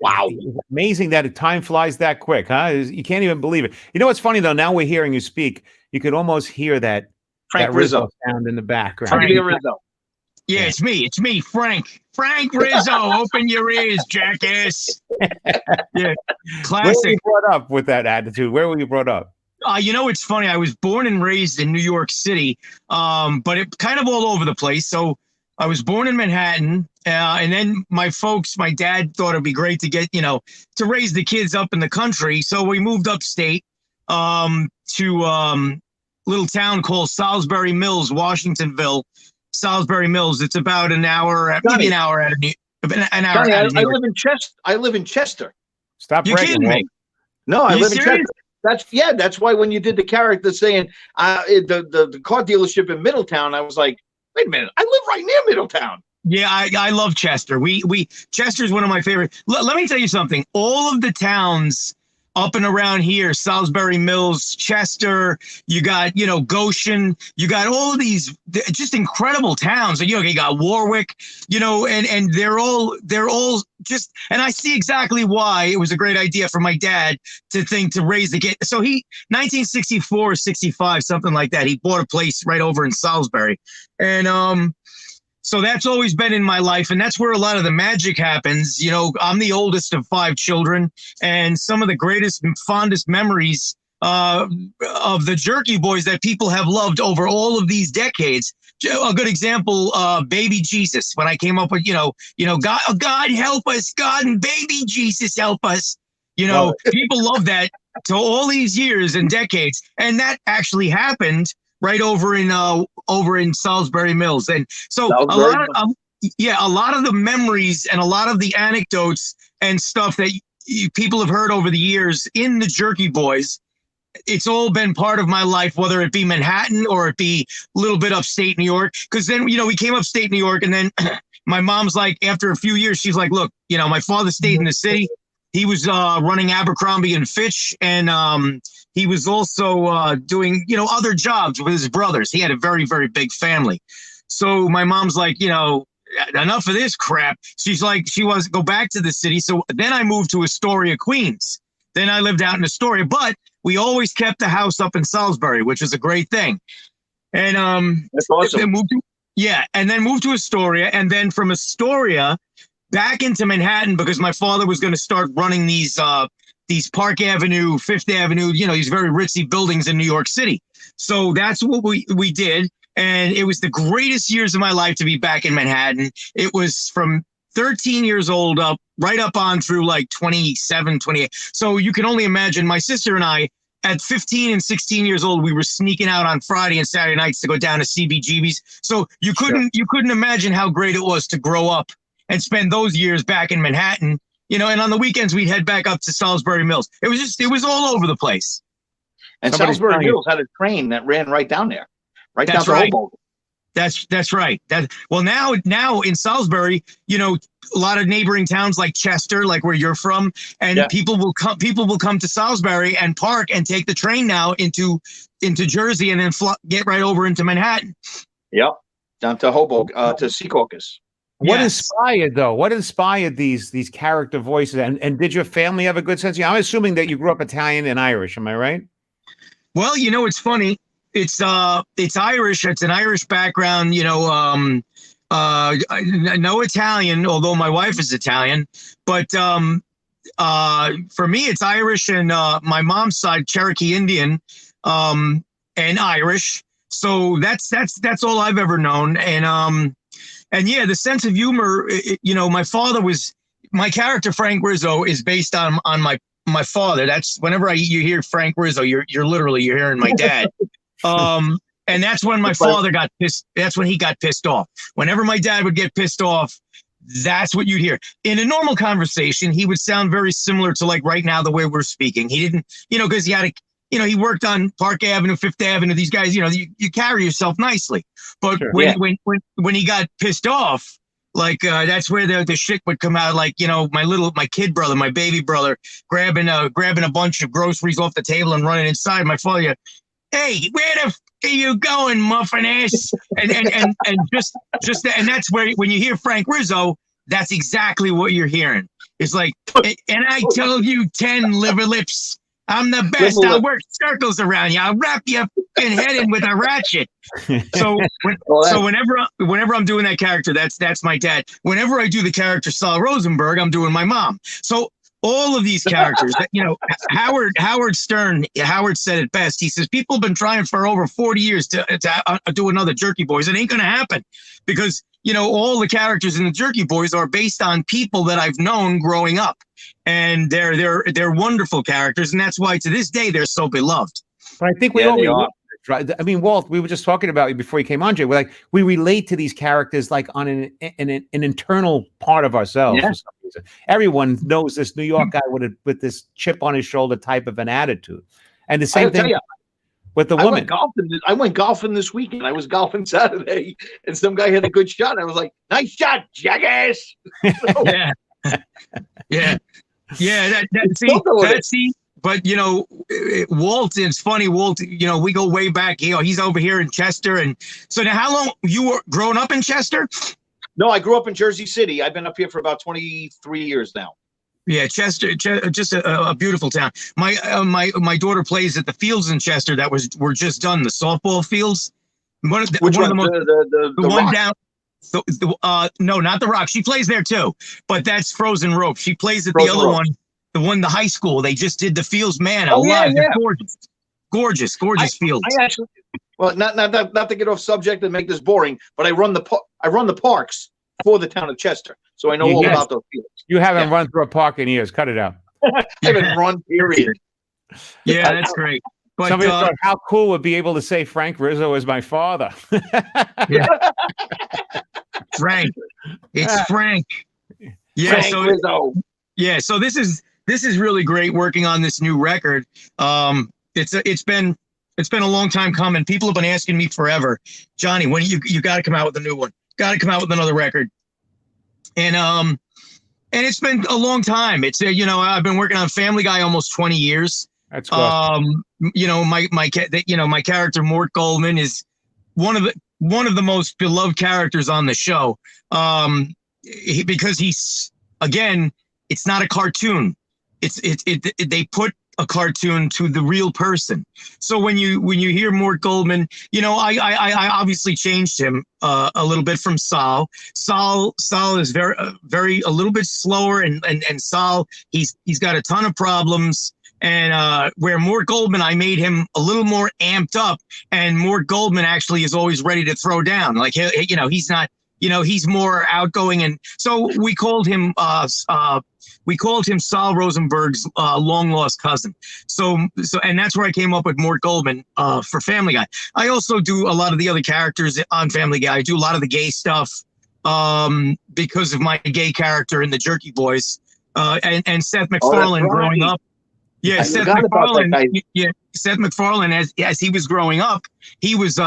Wow. Amazing that time flies that quick, huh? You can't even believe it. You know what's funny, though? Now we're hearing you speak. You could almost hear that Frank Rizzo sound in the background. Frank Rizzo. Yeah, it's me, Frank Rizzo. Open your ears, jackass. Yeah, classic. Where were you brought up with that attitude? Where were you brought up? You know, it's funny. I was born and raised in New York City, but it kind of all over the place. So I was born in Manhattan, and then my dad thought it'd be great to get, to raise the kids up in the country. So we moved upstate to a little town called Salisbury Mills, Washingtonville. Salisbury Mills. It's about an hour, maybe an hour out of New York. I live in Chester. Stop you bragging, kidding me? No, I live in Chester. That's why when you did the character saying the car dealership in Middletown, I was like, wait a minute, I live right near Middletown. Yeah, I love Chester. Chester's one of my favorite. Let me tell you something. All of the towns up and around here, Salisbury Mills, Chester, you got, Goshen, you got all of these just incredible towns. You got Warwick, and they're all just, and I see exactly why it was a great idea for my dad to raise the kid. So 1964, 65, something like that, he bought a place right over in Salisbury. And, so that's always been in my life, and that's where a lot of the magic happens. I'm the oldest of 5 children, and some of the greatest and fondest memories of the Jerky Boys that people have loved over all of these decades. A good example, Baby Jesus. When I came up with, God help us, God and Baby Jesus help us. People love that to all these years and decades, and that actually happened right over in Salisbury Mills. And so a lot of the memories and a lot of the anecdotes and stuff that people have heard over the years in the Jerky Boys, it's all been part of my life, whether it be Manhattan or it be a little bit upstate New York. Because then, we came upstate New York, and then my mom's like, after a few years, she's like, look, my father stayed in the city. He was running Abercrombie and Fitch, and he was also doing, other jobs with his brothers. He had a very, very big family. So my mom's like, enough of this crap. She's like, she wants to go back to the city. So then I moved to Astoria, Queens. Then I lived out in Astoria, but we always kept the house up in Salisbury, which is a great thing. And that's awesome. And then moved to Astoria, and then from Astoria back into Manhattan, because my father was going to start running these Park Avenue, Fifth Avenue, these very ritzy buildings in New York City. So that's what we did. And it was the greatest years of my life to be back in Manhattan. It was from 13 years old right up on through like 27, 28. So you can only imagine my sister and I at 15 and 16 years old, we were sneaking out on Friday and Saturday nights to go down to CBGB's. So you couldn't imagine how great it was to grow up and spend those years back in Manhattan. And on the weekends, we'd head back up to Salisbury Mills. It was all over the place. And Salisbury Mills had a train that ran right down there, down to Hoboken. That's right. Well, now in Salisbury, a lot of neighboring towns like Chester, like where you're from, and people will come to Salisbury and park and take the train now into Jersey and then get right over into Manhattan. Yep, down to Hoboken, to Secaucus. What inspired though? What inspired these character voices? And did your family have a good sense? I'm assuming that you grew up Italian and Irish. Am I right? Well, it's funny. It's Irish. It's an Irish background. No Italian, although my wife is Italian. But for me, it's Irish and my mom's side Cherokee Indian, and Irish. So that's all I've ever known. And yeah, the sense of humor. My character Frank Rizzo is based on my father. That's whenever you hear Frank Rizzo, you're hearing my dad. And that's when my father got pissed. That's when he got pissed off. Whenever my dad would get pissed off, that's what you'd hear. In a normal conversation, he would sound very similar to like right now, the way we're speaking. He didn't, because he had he worked on Park Avenue, Fifth Avenue. These guys, you carry yourself nicely. But when he got pissed off, like that's where the shit would come out. Like, my kid brother, my baby brother, grabbing a bunch of groceries off the table and running inside. My father, hey, where the f are you going, muffin ass? And that's where when you hear Frank Rizzo, that's exactly what you're hearing. It's like, and I told you 10 liver lips. I'm the best. I'll work circles around you. I'll wrap your fucking head in with a ratchet. So whenever I'm doing that character, that's my dad. Whenever I do the character Saul Rosenberg, I'm doing my mom. So all of these characters, Howard Stern said it best. He says, people have been trying for over 40 years to do another Jerky Boys. It ain't going to happen because, all the characters in the Jerky Boys are based on people that I've known growing up. And they're wonderful characters. And that's why to this day, they're so beloved. But I think we all right? I mean, Walt, we were just talking about you before you came on, Jay. We're like, we relate to these characters like on an internal part of ourselves. Yeah. For some reason. Everyone knows this New York guy with this chip on his shoulder type of an attitude. And the same thing with the woman. I went golfing this weekend. I was golfing Saturday, and some guy had a good shot. I was like, "Nice shot, jackass!" Yeah. But Walt, it's funny. Walt, we go way back. He's over here in Chester, and so now, how long you were growing up in Chester? No, I grew up in Jersey City. I've been up here for about 23 years now. Yeah, Chester, just a beautiful town. My daughter plays at the fields in Chester that were just done, the softball fields. No, not the Rock. She plays there too, but that's Frozen Rope. She plays at the other one, the high school. They just did the fields. Man, gorgeous fields. I actually, well, not to get off subject and make this boring, but I run the parks for the town of Chester, so I know all about those fields. You haven't run through a park in years. Cut it out. I haven't run, period. Yeah, that's great. But, somebody thought, how cool would be able to say Frank Rizzo is my father. Frank. It's Frank. Yeah, Frank Rizzo. Yeah, so this is really great working on this new record. It's been a long time coming. People have been asking me forever, Johnny, when you got to come out with a new one. Got to come out with another record. And it's been a long time. It's I've been working on Family Guy almost 20 years. That's awesome. My character Mort Goldman is one of the most beloved characters on the show. Because he's, again, it's not a cartoon. They put a cartoon to the real person. So when you hear Mort Goldman, I obviously changed him a little bit from Sal. Sal is very a little bit slower, and Sal he's got a ton of problems. And where Mort Goldman, I made him a little more amped up, and Mort Goldman actually is always ready to throw down. Like he's not. He's more outgoing, and so we called him Saul Rosenberg's long lost cousin. So and that's where I came up with Mort Goldman for Family Guy. I also do a lot of the other characters on Family Guy. I do a lot of the gay stuff because of my gay character in the Jerky Boys and Seth MacFarlane growing up. Yeah, Seth MacFarlane. Yeah, Seth MacFarlane as he was growing up, he was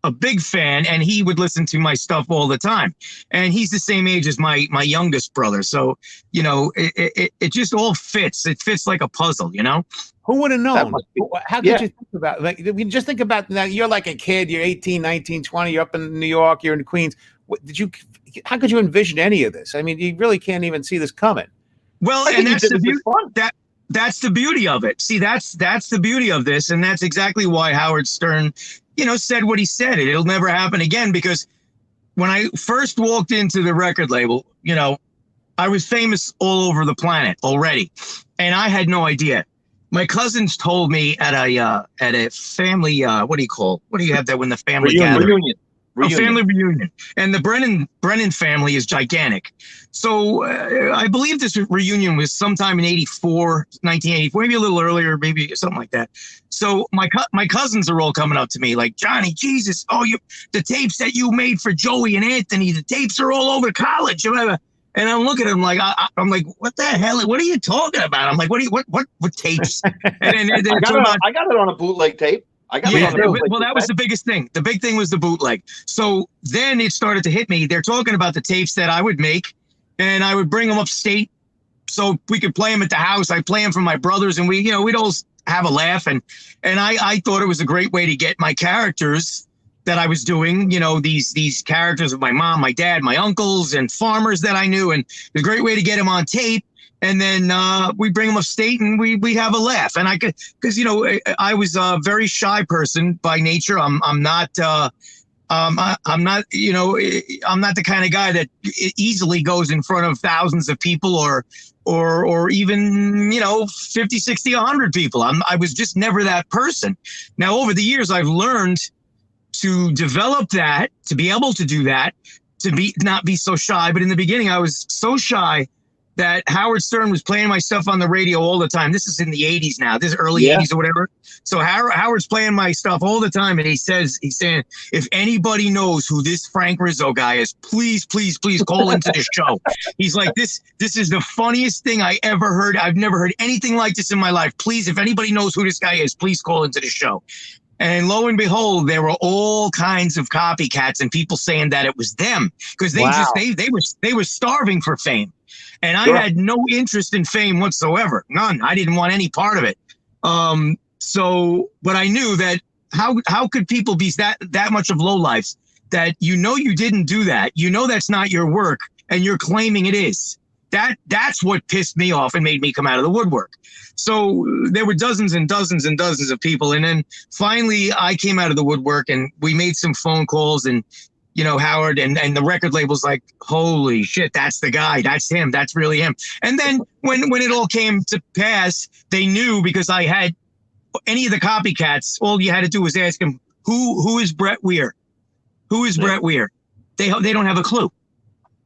a big fan, and he would listen to my stuff all the time. And he's the same age as my youngest brother. So, it just all fits. It fits like a puzzle, Who would have known? How could you think about just think about now, you're like a kid, you're 18, 19, 20, you're up in New York, you're in Queens. How could you envision any of this? I mean, you really can't even see this coming. Well, and that's the beauty. That's the beauty of it. See, that's the beauty of this, and that's exactly why Howard Stern, said what he said. It'll never happen again, because when I first walked into the record label, I was famous all over the planet already, and I had no idea. My cousins told me at a family what do you have that when the family gathers? A family reunion. And the Brennan family is gigantic. So I believe this reunion was sometime in 1984, maybe a little earlier, maybe something like that. So my cousins are all coming up to me like, Johnny, Jesus, the tapes that you made for Joey and Anthony, the tapes are all over college. And I'm looking at him like, I'm like, what the hell? What are you talking about? I'm like, what tapes? And then I got it on a bootleg tape. That was the biggest thing. The big thing was the bootleg. So then it started to hit me. They're talking about the tapes that I would make, and I would bring them upstate so we could play them at the house. I play them for my brothers, and we'd all have a laugh. And I thought it was a great way to get my characters that I was doing, these characters of my mom, my dad, my uncles, and farmers that I knew, and it was a great way to get them on tape. And then we bring them upstate and we have a laugh. And I could, because I was a very shy person by nature. I'm not the kind of guy that easily goes in front of thousands of people or even 50, 60, 100 people. I was just never that person. Now over the years I've learned to develop that, to be able to do that, not be so shy. But in the beginning I was so shy that Howard Stern was playing my stuff on the radio all the time. This is in the 80s now. This is early 80s or whatever. So Howard's playing my stuff all the time. And he's saying, if anybody knows who this Frank Rizzo guy is, please, please, please call into the show. He's like, this is the funniest thing I ever heard. I've never heard anything like this in my life. Please, if anybody knows who this guy is, please call into the show. And lo and behold, there were all kinds of copycats and people saying that it was them because they were starving for fame. And I had no interest in fame whatsoever. None. I didn't want any part of it. But I knew that how could people be that much of lowlifes that you didn't do that. That's not your work and you're claiming it is. That's what pissed me off and made me come out of the woodwork. So there were dozens and dozens and dozens of people. And then finally I came out of the woodwork and we made some phone calls and Howard and the record label's like, holy shit, that's the guy. That's him. That's really him. And then when it all came to pass, they knew because I had any of the copycats, all you had to do was ask him, who is Brett Weir? Who is Brett Weir? They don't have a clue.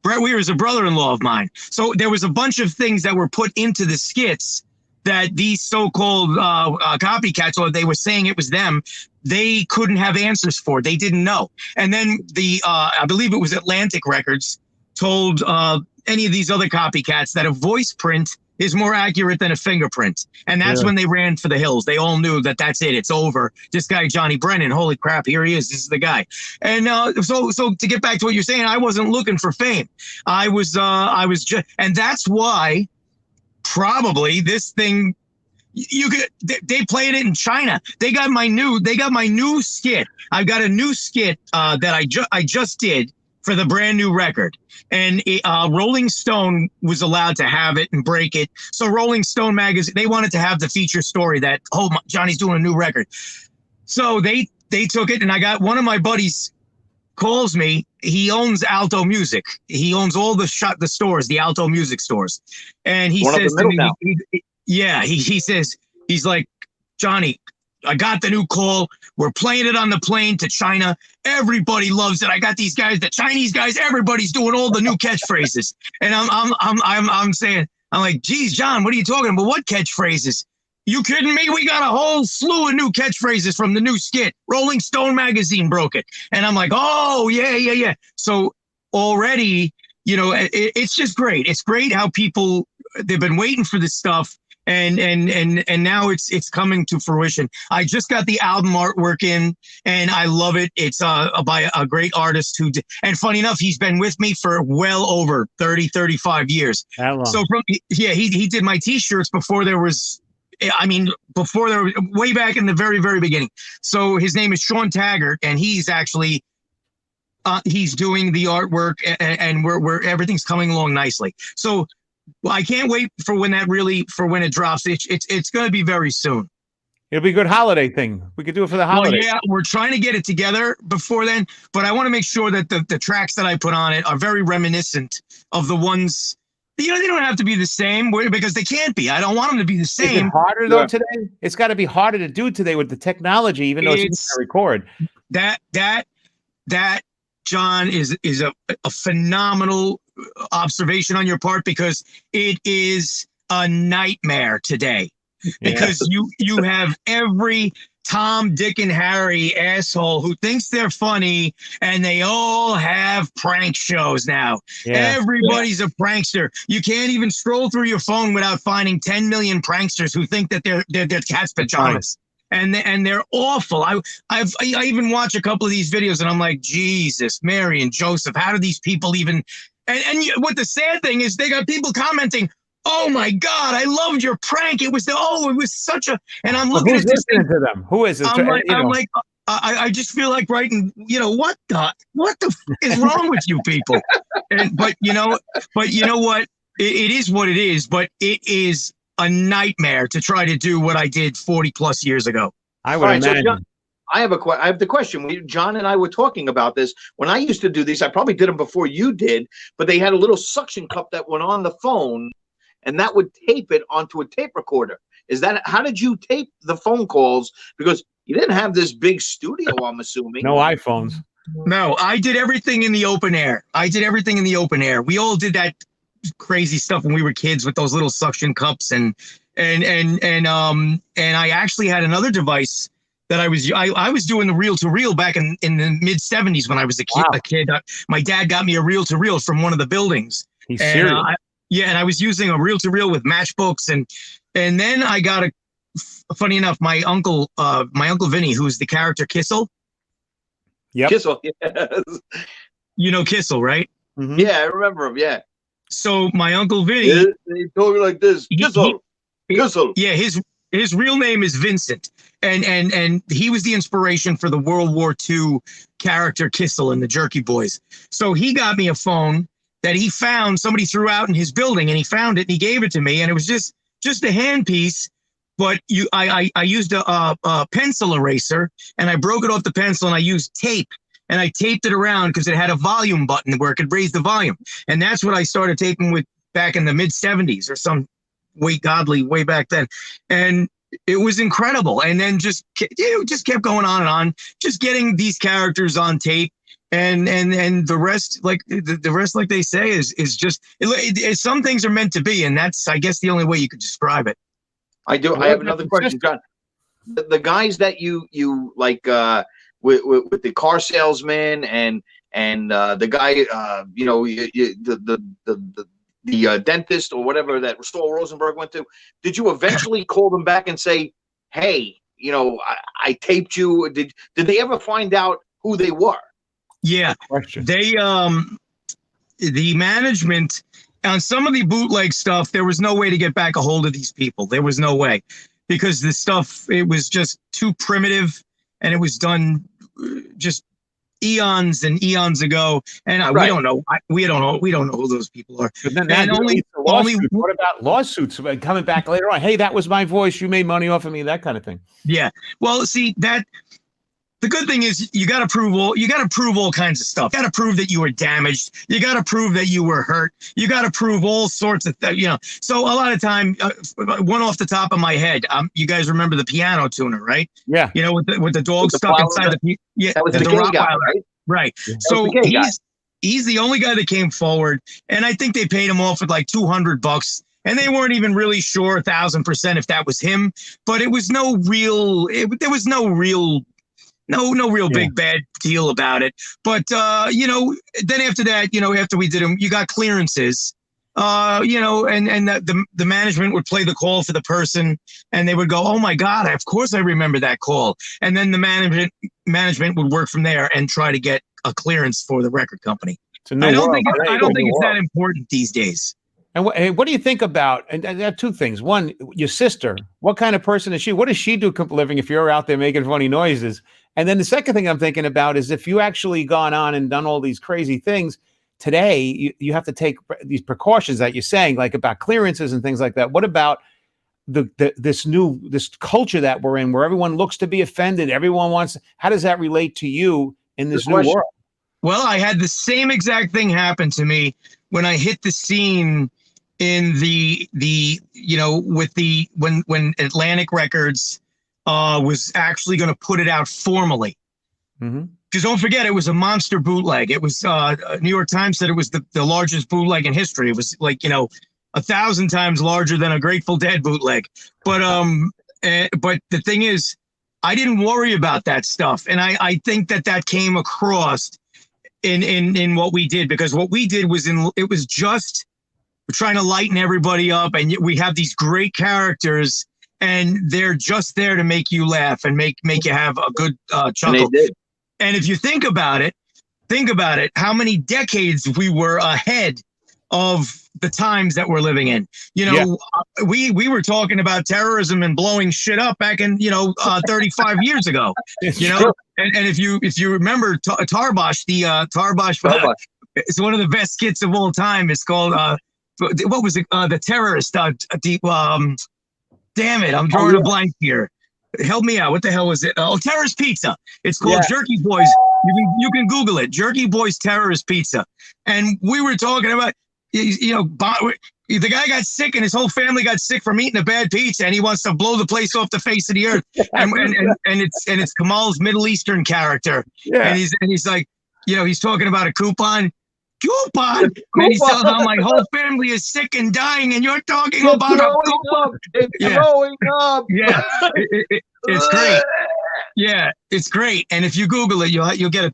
Brett Weir is a brother-in-law of mine. So there was a bunch of things that were put into the skits that these so-called copycats, or they were saying it was them, they couldn't have answers for. They didn't know. And then I believe it was Atlantic Records told any of these other copycats that a voice print is more accurate than a fingerprint. And that's when they ran for the hills. They all knew that that's it. It's over. This guy, Johnny Brennan, holy crap, here he is. This is the guy. And so to get back to what you're saying, I wasn't looking for fame. I was just, and that's why probably this thing, they played it in China. They got my new skit. I've got a new skit that I just did for the brand new record. And Rolling Stone was allowed to have it and break it. So Rolling Stone magazine, they wanted to have the feature story that, Johnny's doing a new record. So they took it, and I got one of my buddies calls me. He owns Alto Music. He owns all the stores, the Alto Music stores. And he says to me, he says, he's like, Johnny, I got the new call. We're playing it on the plane to China. Everybody loves it. I got these guys, the Chinese guys, everybody's doing all the new catchphrases. And I'm saying, I'm like, geez, John, what are you talking about? What catchphrases? You kidding me? We got a whole slew of new catchphrases from the new skit. Rolling Stone magazine broke it. And I'm like, oh, yeah. So already, it's just great. It's great how people, they've been waiting for this stuff. and now it's coming to fruition. I just got the album artwork in, and I love it. It's by a great artist and funny enough, he's been with me for well over 35 years. How long? So he did my t-shirts before there was, way back in the very, very beginning. So his name is Sean Taggart, and he's actually he's doing the artwork, and we're everything's coming along nicely. So I can't wait for when it drops. It's going to be very soon. It'll be a good holiday thing. We could do it for the holiday. Well, yeah, we're trying to get it together before then, but I want to make sure that the tracks that I put on it are very reminiscent of the ones. They don't have to be the same because they can't be. I don't want them to be the same. Is it harder though today? It's got to be harder to do today with the technology, even though it's easy to record. That John is a phenomenal observation on your part, because it is a nightmare today. Because you have every Tom, Dick, and Harry asshole who thinks they're funny, and they all have prank shows now. Yeah. Everybody's a prankster. You can't even scroll through your phone without finding 10 million pranksters who think that they're cat's pajamas. And they're awful. I even watch a couple of these videos, and I'm like, Jesus, Mary, and Joseph, how do these people even? And what the sad thing is, they got people commenting, "Oh my God, I loved your prank. It was such a." And I'm looking at this thing, to them. Who is it? I just feel like writing. What the is wrong with you people? But you know what? It is what it is. But it is a nightmare to try to do what I did 40 plus years ago. I would imagine. So John, I have the question. John and I were talking about this. When I used to do these, I probably did them before you did, but they had a little suction cup that went on the phone, and that would tape it onto a tape recorder. How did you tape the phone calls? Because you didn't have this big studio, I'm assuming. No iPhones. No, I did everything in the open air. We all did that crazy stuff when we were kids with those little suction cups, and I actually had another device that I was doing the reel to reel back in the mid 70s when I was a kid. My dad got me a reel to reel from one of the buildings. He's serious. And I was using a reel to reel with matchbooks, and then I got funny enough, my uncle Vinny, who's the character Kissel. Yep. Kissel, yes. You know Kissel, right? Mm-hmm. Yeah, I remember him. Yeah. So my uncle Vinny, he told me like this. Kissel. Kissel. Yeah, his real name is Vincent, and he was the inspiration for the World War II character Kissel in the Jerky Boys. So he got me a phone that he found somebody threw out in his building, and he found it and he gave it to me, and it was just a handpiece. But I used a pencil eraser, and I broke it off the pencil, and I used tape. And I taped it around because it had a volume button where it could raise the volume. And that's what I started taping with back in the mid 70s or some way back then. And it was incredible. And then just kept going on and on, just getting these characters on tape. And the rest, like the rest, like they say, is just some things are meant to be. And that's, I guess, the only way you could describe it. I have another question, John. The guys that you like, with the car salesman and the guy, the dentist or whatever that Saul Rosenberg went to, did you eventually call them back and say, hey, I taped you? Did they ever find out who they were? Yeah, they the management on some of the bootleg stuff, there was no way to get back a hold of these people. There was no way, because the stuff, it was just too primitive. And it was done just eons and eons ago, and we don't know. We don't know who those people are. But then what about lawsuits coming back later on? Hey, that was my voice. You made money off of me. That kind of thing. Yeah. Well, see that. The good thing is you got to prove all kinds of stuff. You got to prove that you were damaged. You got to prove that you were hurt. You got to prove all sorts of So a lot of time, one off the top of my head, you guys remember the piano tuner, right? Yeah. With the dog stuck inside the that was the Rottweiler, guy, right? Yeah, so he's the only guy that came forward, and I think they paid him off with like $200. And they weren't even really sure 1,000% if that was him, but it was there was no real big bad deal about it. But then after that, after we did them, you got clearances and the management would play the call for the person, and they would go, "Oh my God, of course I remember that call." And then the management would work from there and try to get a clearance for the record company. I don't think it's that important these days. And what do you think about? And I have two things. One, your sister. What kind of person is she? What does she do for a living if you're out there making funny noises? And then the second thing I'm thinking about is if you actually gone on and done all these crazy things today, you have to take these precautions that you're saying, like about clearances and things like that. What about this culture that we're in, where everyone looks to be offended? Everyone wants. How does that relate to you in this new world? Well, I had the same exact thing happen to me when I hit the scene in when Atlantic Records was actually going to put it out formally. Mm-hmm. Because don't forget, it was a monster bootleg. It was New York Times said it was the largest bootleg in history. It was 1,000 times larger than a Grateful Dead bootleg. But the thing is, I didn't worry about that stuff, and I think that came across in what we did, because what we did was just trying to lighten everybody up, and we have these great characters, and they're just there to make you laugh and make you have a good chuckle. And they did. And if you think about it, how many decades we were ahead of the times that we're living in. We were talking about terrorism and blowing shit up back in 35 years ago. And if you remember Tarbosh, Tarbosh, it's one of the best skits of all time. It's called what was it? The terrorist. Damn it, I'm drawing a blank here. Help me out. What the hell was it? Terrorist Pizza. It's called Jerky Boys. You can Google it. Jerky Boys Terrorist Pizza. And we were talking about, the guy got sick and his whole family got sick from eating a bad pizza, and he wants to blow the place off the face of the earth. And it's Kamal's Middle Eastern character. Yeah. And he's like, he's talking about a coupon. Coupon. And he's telling how my whole family is sick and dying, and you're talking about a coupon. Growing up. Yeah, it's great. Yeah, it's great. And if you Google it, you'll get a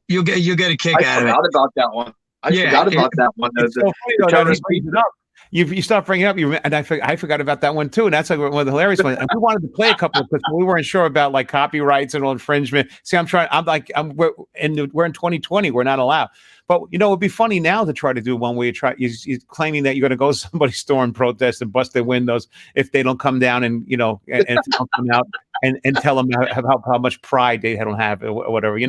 kick out of it. I forgot about that one. I forgot about that one. It's so funny, though, you start bringing it up, and I forgot about that one too, and that's like one of the hilarious ones. And we wanted to play a couple of clips, but we weren't sure about like copyrights and all infringement. See, we're in 2020, we're not allowed. But it'd be funny now to try to do one where you're claiming that you're going to go to somebody's store and protest and bust their windows if they don't come down and and don't come out and tell them how much pride they don't have or whatever.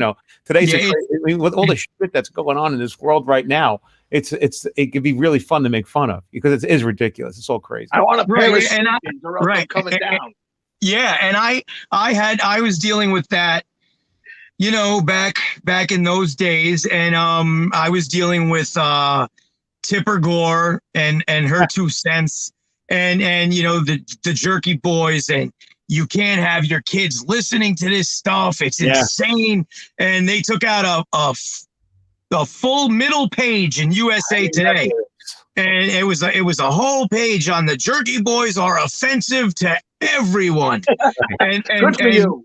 Today's with all the shit that's going on in this world right now. It could be really fun to make fun of because it is ridiculous. It's all crazy. I want to play coming down. Yeah, and I was dealing with that, back in those days, and I was dealing with Tipper Gore and her 2 cents, and the Jerky Boys, and you can't have your kids listening to this stuff. It's insane, and they took out a full middle page in USA Today, and it was a whole page on the Jerky Boys are offensive to everyone, and good for you.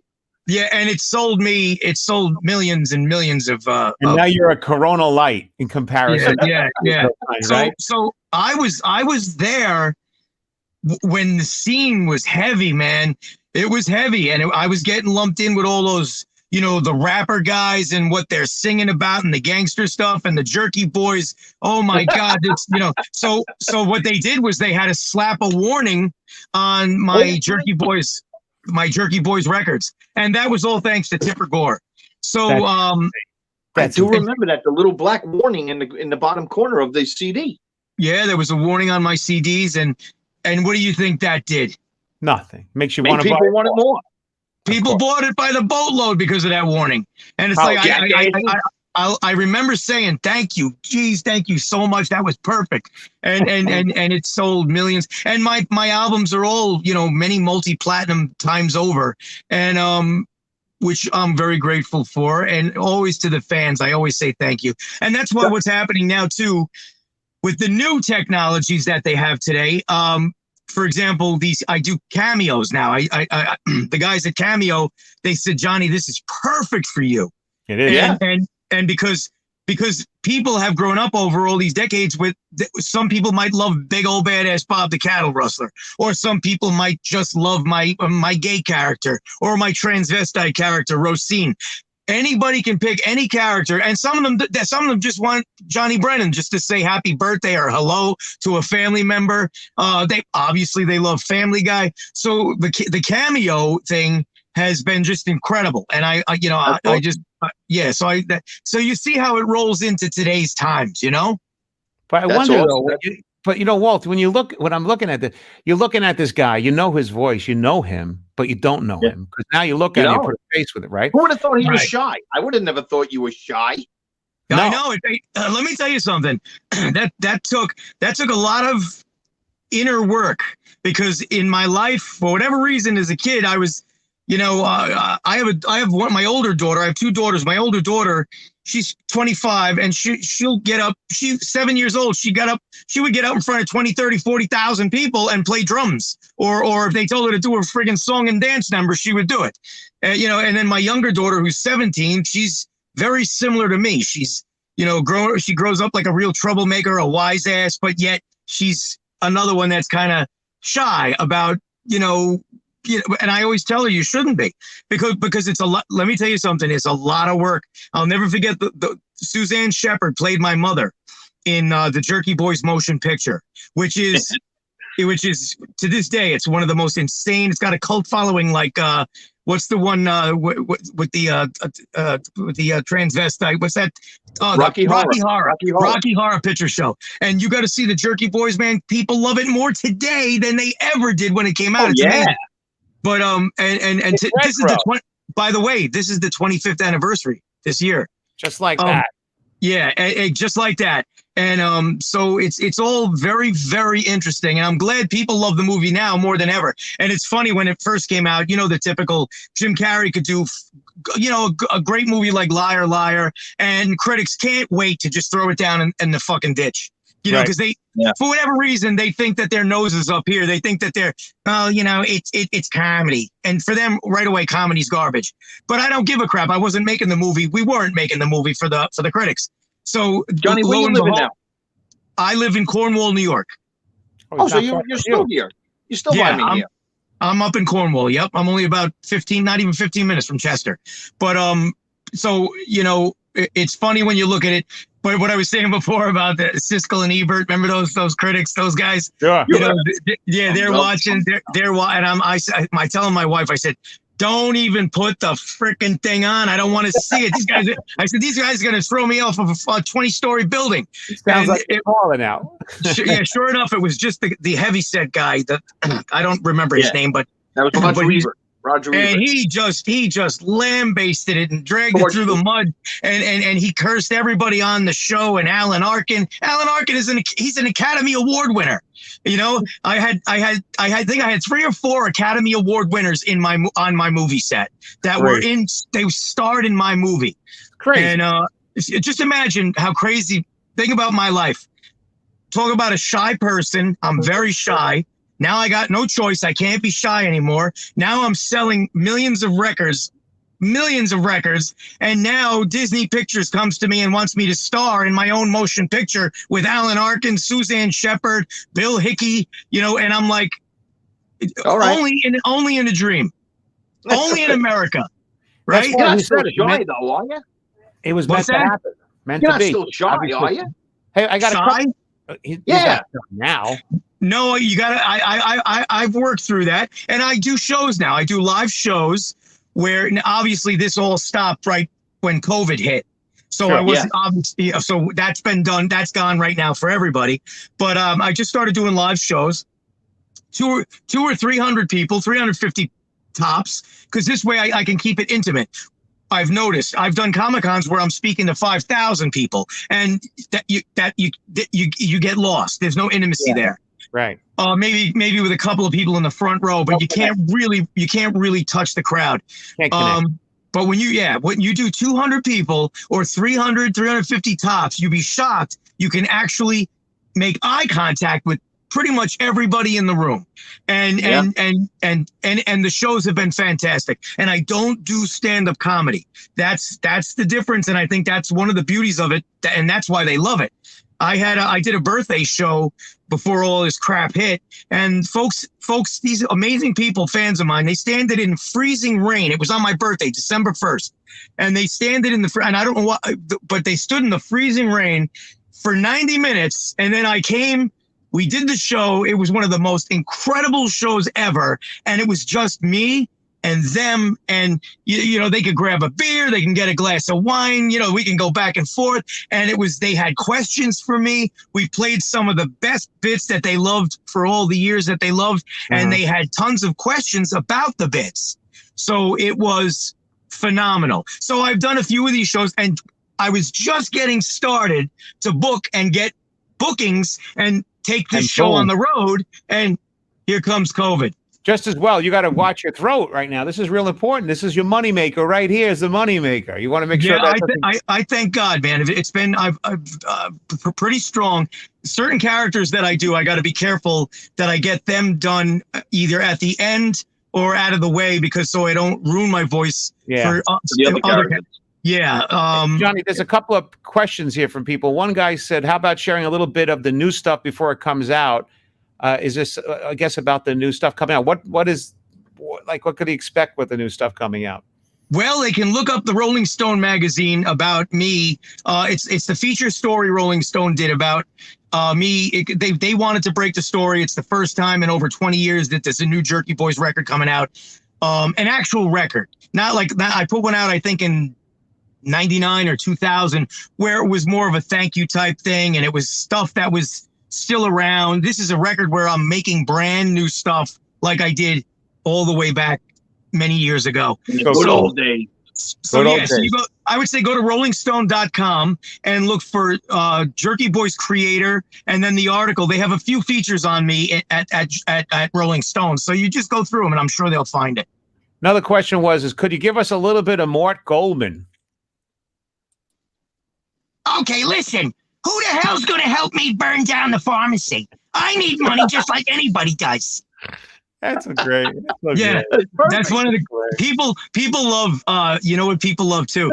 Yeah, and it sold millions and millions of. And now you're a Corona Light in comparison. Yeah. Right? So I was there when the scene was heavy, man. It was heavy, and I was getting lumped in with all those, the rapper guys and what they're singing about and the gangster stuff and the Jerky Boys. Oh my God, it's So what they did was they had to slap a warning on my Jerky Boys records, and that was all thanks to Tipper Gore. So I do remember that, the little black warning in the bottom corner of the CD. Yeah, there was a warning on my CDs, and what do you think that did? Nothing. Makes you want to buy people want it more. People bought it by the boatload because of that warning, and it's I remember saying, thank you. Geez, thank you so much. That was perfect. And it sold millions. And my albums are all, many multi-platinum times over. And which I'm very grateful for. And always to the fans, I always say thank you. And that's what's happening now too, with the new technologies that they have today. For example, I do cameos now. The guys at Cameo, they said, Johnny, this is perfect for you. It is. And because because people have grown up over all these decades with, some people might love big old badass Bob the Cattle Rustler, or some people might just love my gay character or my transvestite character, Rosine. Anybody can pick any character, and some of them just want Johnny Brennan just to say happy birthday or hello to a family member. They love Family Guy. So the cameo thing has been just incredible, and so you see how it rolls into today's times, you know. But I wonder though. But Walt, when I'm looking at this, you're looking at this guy, you know his voice, you know him, but you don't know him, because now you look at him, you put a face with it, right? Who would have thought he was shy? I would have never thought you were shy. No. I know. Let me tell you something. that took a lot of inner work, because in my life, for whatever reason, as a kid, I was, I have my older daughter. I have two daughters. My older daughter, she's 25, and she'll get up. She's 7 years old. She would get up in front of 20, 30, 40,000 people and play drums. Or if they told her to do a friggin' song and dance number, she would do it. And then my younger daughter, who's 17, she's very similar to me. She's, she grows up like a real troublemaker, a wise ass, but yet she's another one that's kind of shy about, and I always tell her you shouldn't be, because it's a lot. Let me tell you something. It's a lot of work. I'll never forget the Suzanne Shepard played my mother in the Jerky Boys motion picture, which is to this day, it's one of the most insane. It's got a cult following. Like what's the one with the transvestite? What's that? Rocky Horror Picture Show. And you got to see the Jerky Boys, man. People love it more today than they ever did when it came out. It's amazing. But this is by the way, this is the 25th anniversary this year. Just like that. Yeah, just like that. And so it's all very, very interesting. And I'm glad people love the movie now more than ever. And it's funny, when it first came out, the typical Jim Carrey could do, a great movie like Liar, Liar, and critics can't wait to just throw it down in the fucking ditch. Because for whatever reason, they think that their nose is up here. They think that they're, it's comedy. And for them, right away, comedy's garbage. But I don't give a crap. I wasn't making the movie. We weren't making the movie for the critics. So, Johnny, where you living now? I live in Cornwall, New York. Oh, so you're still here. You're still by me here. I'm up in Cornwall. Yep. I'm only about 15 minutes from Chester. But, so, it's funny when you look at it. But what I was saying before about the Siskel and Ebert, remember those critics, those guys? Yeah. They're watching. They're watching. And I telling my wife, I said, don't even put the freaking thing on. I don't want to see it. These guys are going to throw me off of a 20-story building. Sounds like it's falling out. Sure enough, it was just the heavyset guy that I don't remember his name, but that was Roger Ebert. And he just lambasted it and dragged it through the mud, and he cursed everybody on the show. And Alan Arkin he's an Academy Award winner. I think I had 3 or 4 Academy Award winners on my movie set that they starred in my movie. Crazy. And just imagine how crazy. Think about my life. Talk about a shy person. I'm very shy. Now I got no choice. I can't be shy anymore. Now I'm selling millions of records. And now Disney Pictures comes to me and wants me to star in my own motion picture with Alan Arkin, Suzanne Shepard, Bill Hickey, and I'm like, only in a dream, only in America. Right? You're not still shy though, are you? It was meant to happen. Meant You're to be. You're not still shy, are you? Hey, I got shy? Yeah. Now. No, you gotta. I've worked through that, and I do shows now. I do live shows where obviously this all stopped right when COVID hit. So I wasn't obviously. So that's been done. That's gone right now for everybody. But I just started doing live shows, 200 or 300 people, 350 tops, because this way I can keep it intimate. I've noticed. I've done Comic-Cons where I'm speaking to 5,000 people, and you get lost. There's no intimacy there. Right. Maybe with a couple of people in the front row, but you can't really touch the crowd. But when you do 200 people or 300, 350 tops, you'd be shocked. You can actually make eye contact with pretty much everybody in the room. And the shows have been fantastic. And I don't do stand-up comedy. That's the difference. And I think that's one of the beauties of it. And that's why they love it. I did a birthday show before all this crap hit, and folks, these amazing people, fans of mine, they stand it in freezing rain. It was on my birthday, December 1st, and they stand it in the, and I don't know why, but they stood in the freezing rain for 90 minutes, and then I came, we did the show. It was one of the most incredible shows ever, and it was just me and them, and you know, they could grab a beer, they can get a glass of wine, you know, we can go back and forth. And they had questions for me. We played some of the best bits that they loved for all the years that they loved. And they had tons of questions about the bits. So it was phenomenal. So I've done a few of these shows, and I was just getting started to book and get bookings and take this show on the road. And here comes COVID. Just as well, you got to watch your throat right now. This is real important. This is your moneymaker right here. Is the moneymaker. You want to make sure that. I thank God, man. It's been I've pretty strong. Certain characters that I do, I got to be careful that I get them done either at the end or out of the way, because so I don't ruin my voice for the other characters. Yeah. Johnny, there's a couple of questions here from people. One guy said, "How about sharing a little bit of the new stuff before it comes out?" Is this, I guess, about the new stuff coming out? What could he expect with the new stuff coming out? Well, they can look up the Rolling Stone magazine about me. It's the feature story Rolling Stone did about me. They wanted to break the story. It's the first time in over 20 years that there's a new Jerky Boys record coming out. An actual record. Not like that. I put one out, I think, in 99 or 2000, where it was more of a thank you type thing. And it was stuff that was still around. This is a record where I'm making brand new stuff like I did all the way back many years ago. Good old days. So I would say go to rollingstone.com and look for Jerky Boys creator, and then the article. They have a few features on me at Rolling Stone. So you just go through them, and I'm sure they'll find it. Another question was, could you give us a little bit of Mort Goldman? Okay, listen. Who the hell's going to help me burn down the pharmacy? I need money just like anybody does. That's great. Yeah, that's one of the people love. You know what people love too?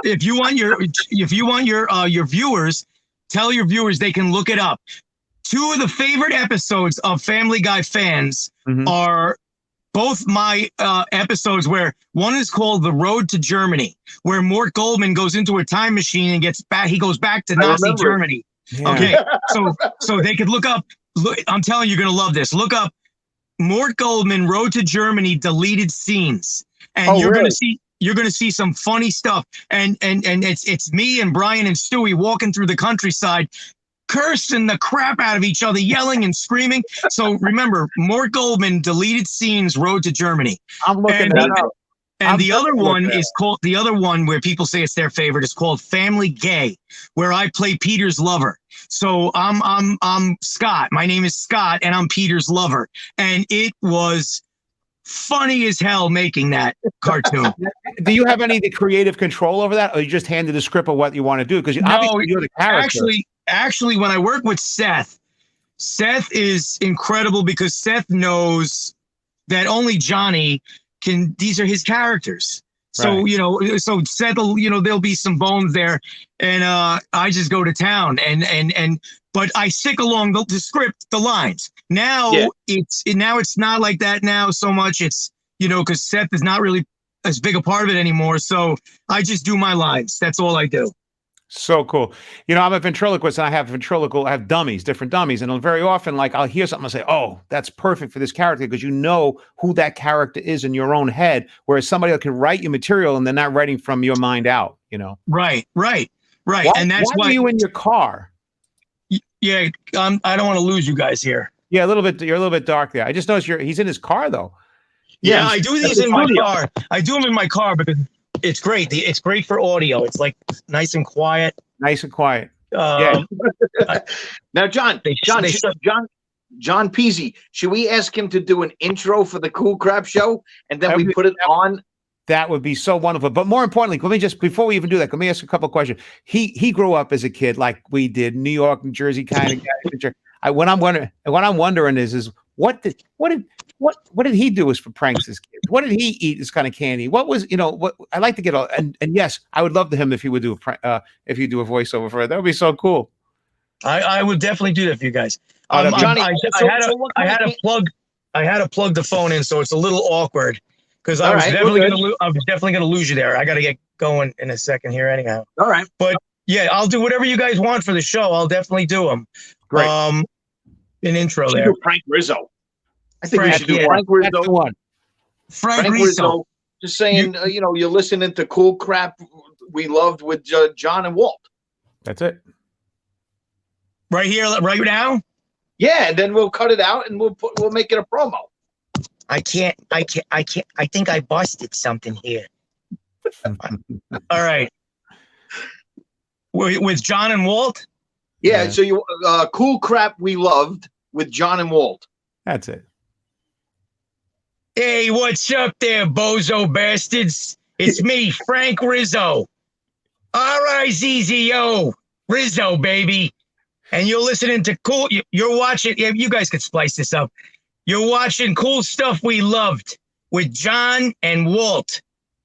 If you want your viewers, tell your viewers they can look it up. Two of the favorite episodes of Family Guy fans are both my episodes, where one is called The Road to Germany, where Mort Goldman goes into a time machine and gets back. He goes back to Nazi Germany. Yeah. Okay, so they could look up. I'm telling you, you're gonna love this. Look up Mort Goldman Road to Germany deleted scenes, and you're gonna see some funny stuff. And it's me and Brian and Stewie walking through the countryside, cursing the crap out of each other, yelling and screaming. So remember, Mort Goldman deleted scenes, Road to Germany. I'm looking that up. And the other one is called, the other one where people say it's their favorite is called Family Gay, where I play Peter's lover. So I'm Scott. My name is Scott, and I'm Peter's lover. And it was funny as hell making that cartoon. Do you have any creative control over that, or you just handed the script of what you want to do? Because obviously you're the character. Actually, when I work with Seth is incredible, because Seth knows that only Johnny can. These are his characters. So, right. So Seth, there'll be some bones there, and I just go to town, but I stick along the script, the lines. Now it's not like that now so much. It's, because Seth is not really as big a part of it anymore. So I just do my lines. That's all I do. So cool. I'm a ventriloquist, and I have dummies, different dummies. And very often, like, I'll hear something and say, oh, that's perfect for this character, because you know who that character is in your own head, whereas somebody else can write you material and they're not writing from your mind out, Right. And that's why are you in your car? Yeah. I don't want to lose you guys here. Yeah, a little bit. You're a little bit dark there. I just noticed he's in his car though. Yeah, I do these in my car. I do them in my car because it's great. It's great for audio. It's like nice and quiet. Now, John Peasy, should we ask him to do an intro for the Cool Crap Show, and then we put it on? That would be so wonderful. But more importantly, before we even do that, let me ask you a couple of questions. He grew up as a kid like we did, New York, New Jersey kind of guy. what I'm wondering is what did he do as for pranks as kids? What did he eat as kind of candy? What was, what I like to get all, and yes, I would love to him if he would do if you do a voiceover for it. That would be so cool. I would definitely do that for you guys. Johnny, I had to plug the phone in, so it's a little awkward because I was definitely gonna lose you there. I got to get going in a second here, anyhow. All right, but yeah, I'll do whatever you guys want for the show. I'll definitely do them. Great. An intro there. Frank Rizzo. I think we should do Frank Rizzo. One. Frank Rizzo. Just saying, you're listening to Cool Crap We Loved with John and Walt. That's it. Right here, right now. Yeah, and then we'll cut it out and we'll make it a promo. I can't. I think I busted something here. All right. With John and Walt? Yeah. So you Cool Crap We Loved with John and Walt. That's it. Hey, what's up there, bozo bastards? It's me, Frank Rizzo. R-I-Z-Z-O. Rizzo, baby. And you're listening to you're watching, you guys could splice this up. You're watching Cool Stuff We Loved with John and Walt.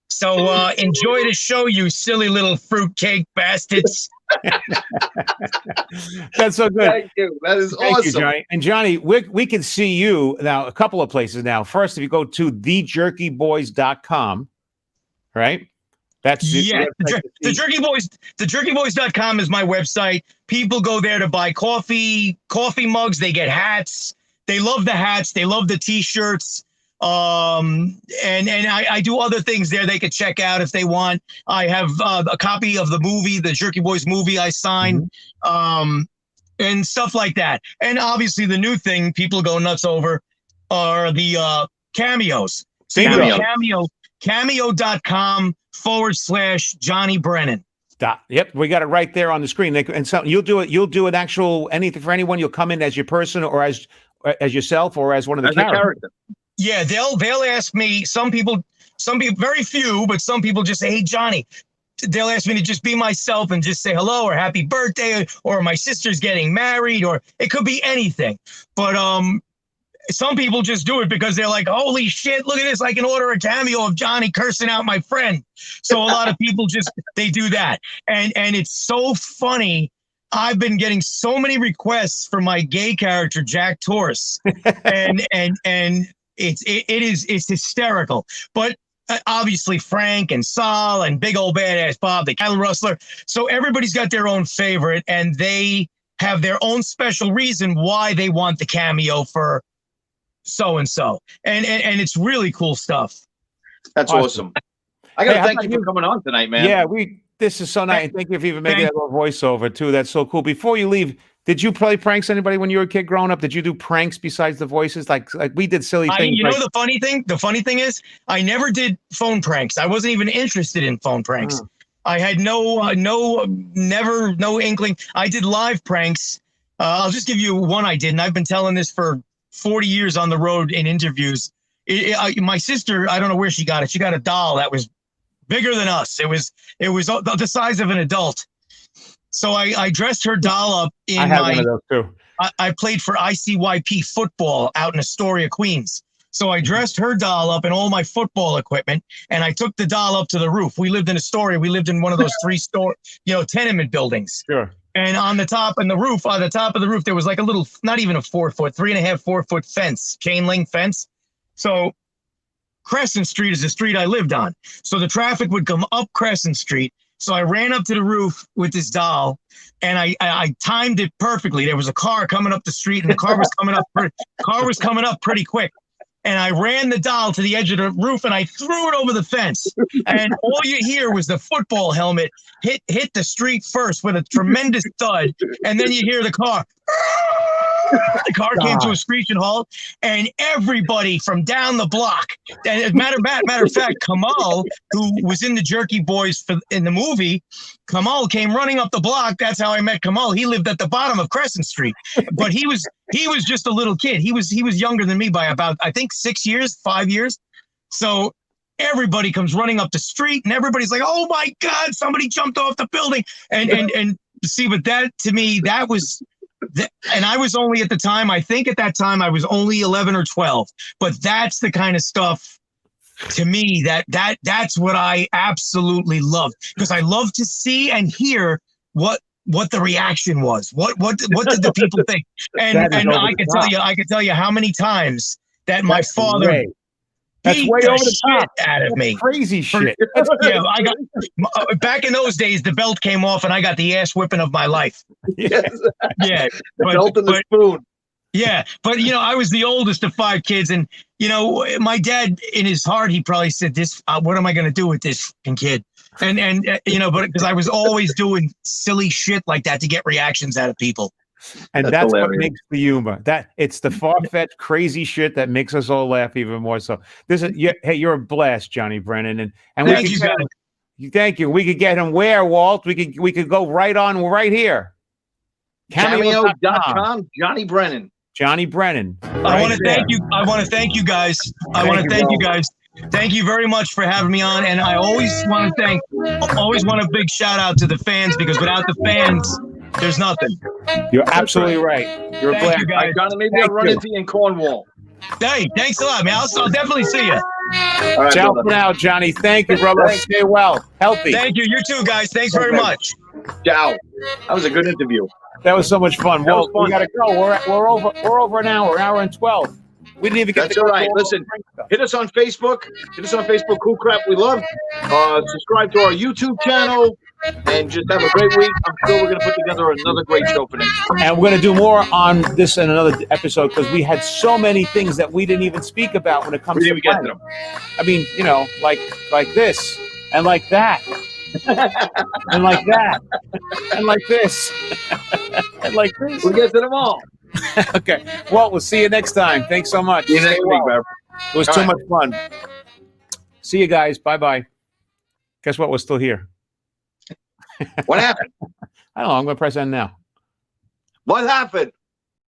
So enjoy the show, you silly little fruitcake bastards. That's so good. Thank you. That is awesome. Thank you, Johnny. And Johnny, we can see you now a couple of places now. First, if you go to thejerkyboys.com, right? That's the Jerky Boys. The jerkyboys.com is my website. People go there to buy coffee mugs. They get hats. They love the hats. They love the T-shirts. And I do other things there they could check out if they want. I have a copy of the movie, the Jerky Boys movie I signed, and stuff like that. And obviously the new thing people go nuts over are the cameos. So you go to cameo.com/Johnny Brennan. Yep, we got it right there on the screen. And so you'll do an actual anything for anyone. You'll come in as your person or as yourself or as one of the characters. Yeah, they'll ask me. Some people, very few, but some people just say, "Hey, Johnny." They'll ask me to just be myself and just say hello or happy birthday or my sister's getting married or it could be anything. But some people just do it because they're like, "Holy shit, look at this! I can order a cameo of Johnny cursing out my friend." So a lot of people they do that, and it's so funny. I've been getting so many requests for my gay character Jack Torse, and it's hysterical. But obviously Frank and Saul and big old badass Bob, the cattle rustler. So everybody's got their own favorite, and they have their own special reason why they want the cameo for so and so, and it's really cool stuff. That's awesome. I gotta thank you for coming on tonight, man. Yeah, this is so nice. And thank you for even making that little voiceover too. That's so cool. Before you leave, did you play pranks anybody when you were a kid growing up? Did you do pranks besides the voices? Like we did silly things. You know, the funny thing is I never did phone pranks. I wasn't even interested in phone pranks. I had no inkling. I did live pranks. I'll just give you one I did, and I've been telling this for 40 years on the road in interviews. My sister, I don't know where she got it. She got a doll that was bigger than us. It was the size of an adult. So I dressed her doll up in I had one of those too. I played for ICYP football out in Astoria, Queens. So I dressed her doll up in all my football equipment, and I took the doll up to the roof. We lived in Astoria. We lived in one of those 3-story, tenement buildings. Sure. And on the top of the roof, there was like a little, not even a 4-foot, 3.5, 4-foot fence, chain link fence. So Crescent Street is the street I lived on. So the traffic would come up Crescent Street. So I ran up to the roof with this doll, and I timed it perfectly. There was a car coming up the street, and the car was coming up pretty quick. And I ran the doll to the edge of the roof, and I threw it over the fence. And all you hear was the football helmet hit the street first with a tremendous thud, and then you hear the car. The car came to a screeching halt, and everybody from down the block. And as a matter of fact, Kamal, who was in the Jerky Boys in the movie, Kamal came running up the block. That's how I met Kamal. He lived at the bottom of Crescent Street, but he was just a little kid. He was younger than me by about, I think, 5 years. So everybody comes running up the street, and everybody's like, "Oh my God, somebody jumped off the building!" And see, but that to me, that was And I was only at the time, I think at that time I was only 11 or 12, but that's the kind of stuff to me that's what I absolutely love, because I love to see and hear what the reaction was. What did the people think? And I could tell you how many times that my father That's beat way the over the top. shit out of me. Crazy shit. Yeah, I got back in those days. The belt came off, and I got the ass whipping of my life. Yes. Yeah, The belt and the spoon. Yeah, but I was the oldest of 5 kids, and my dad, in his heart, he probably said, "This, what am I going to do with this fucking kid?" And but because I was always doing silly shit like that to get reactions out of people. And that's what makes the humor. That it's the far-fetched, crazy shit that makes us all laugh even more. So hey, you're a blast, Johnny Brennan, and thank you, guys. Thank you. We could get him where, Walt? We could go right here. Cameo.com, Johnny Brennan. Johnny Brennan. I want to thank you. I want to thank you guys. Thank you guys. Thank you very much for having me on. And I always want a big shout out to the fans, because without the fans, there's nothing. You're absolutely right. You're a blast. Right, Johnny, maybe I'll run into you in Cornwall. Hey, thanks a lot, man. I'll definitely see you. All right, ciao for now, Johnny. Thank you, brother. Stay well. Healthy. Thank you. You too, guys. Thanks very much. Ciao. That was a good interview. That was so much fun. Well, we got to go. We're over an hour and 12. We didn't even get That's all right. Listen, hit us on Facebook. Cool Crap We Love. Subscribe to our YouTube channel. And just have a great week. I'm sure we're going to put together another great show for next week. And we're going to do more on this in another episode, because we had so many things that we didn't even speak about when it comes to get them. I mean, like this and like that. And like that. And like this. And like this. We'll get to them all. Okay. Well, we'll see you next time. Thanks so much. See you next week, man. It was too much fun. See you guys. Bye-bye. Guess what? We're still here. What happened? I don't know. I'm going to press end now. What happened?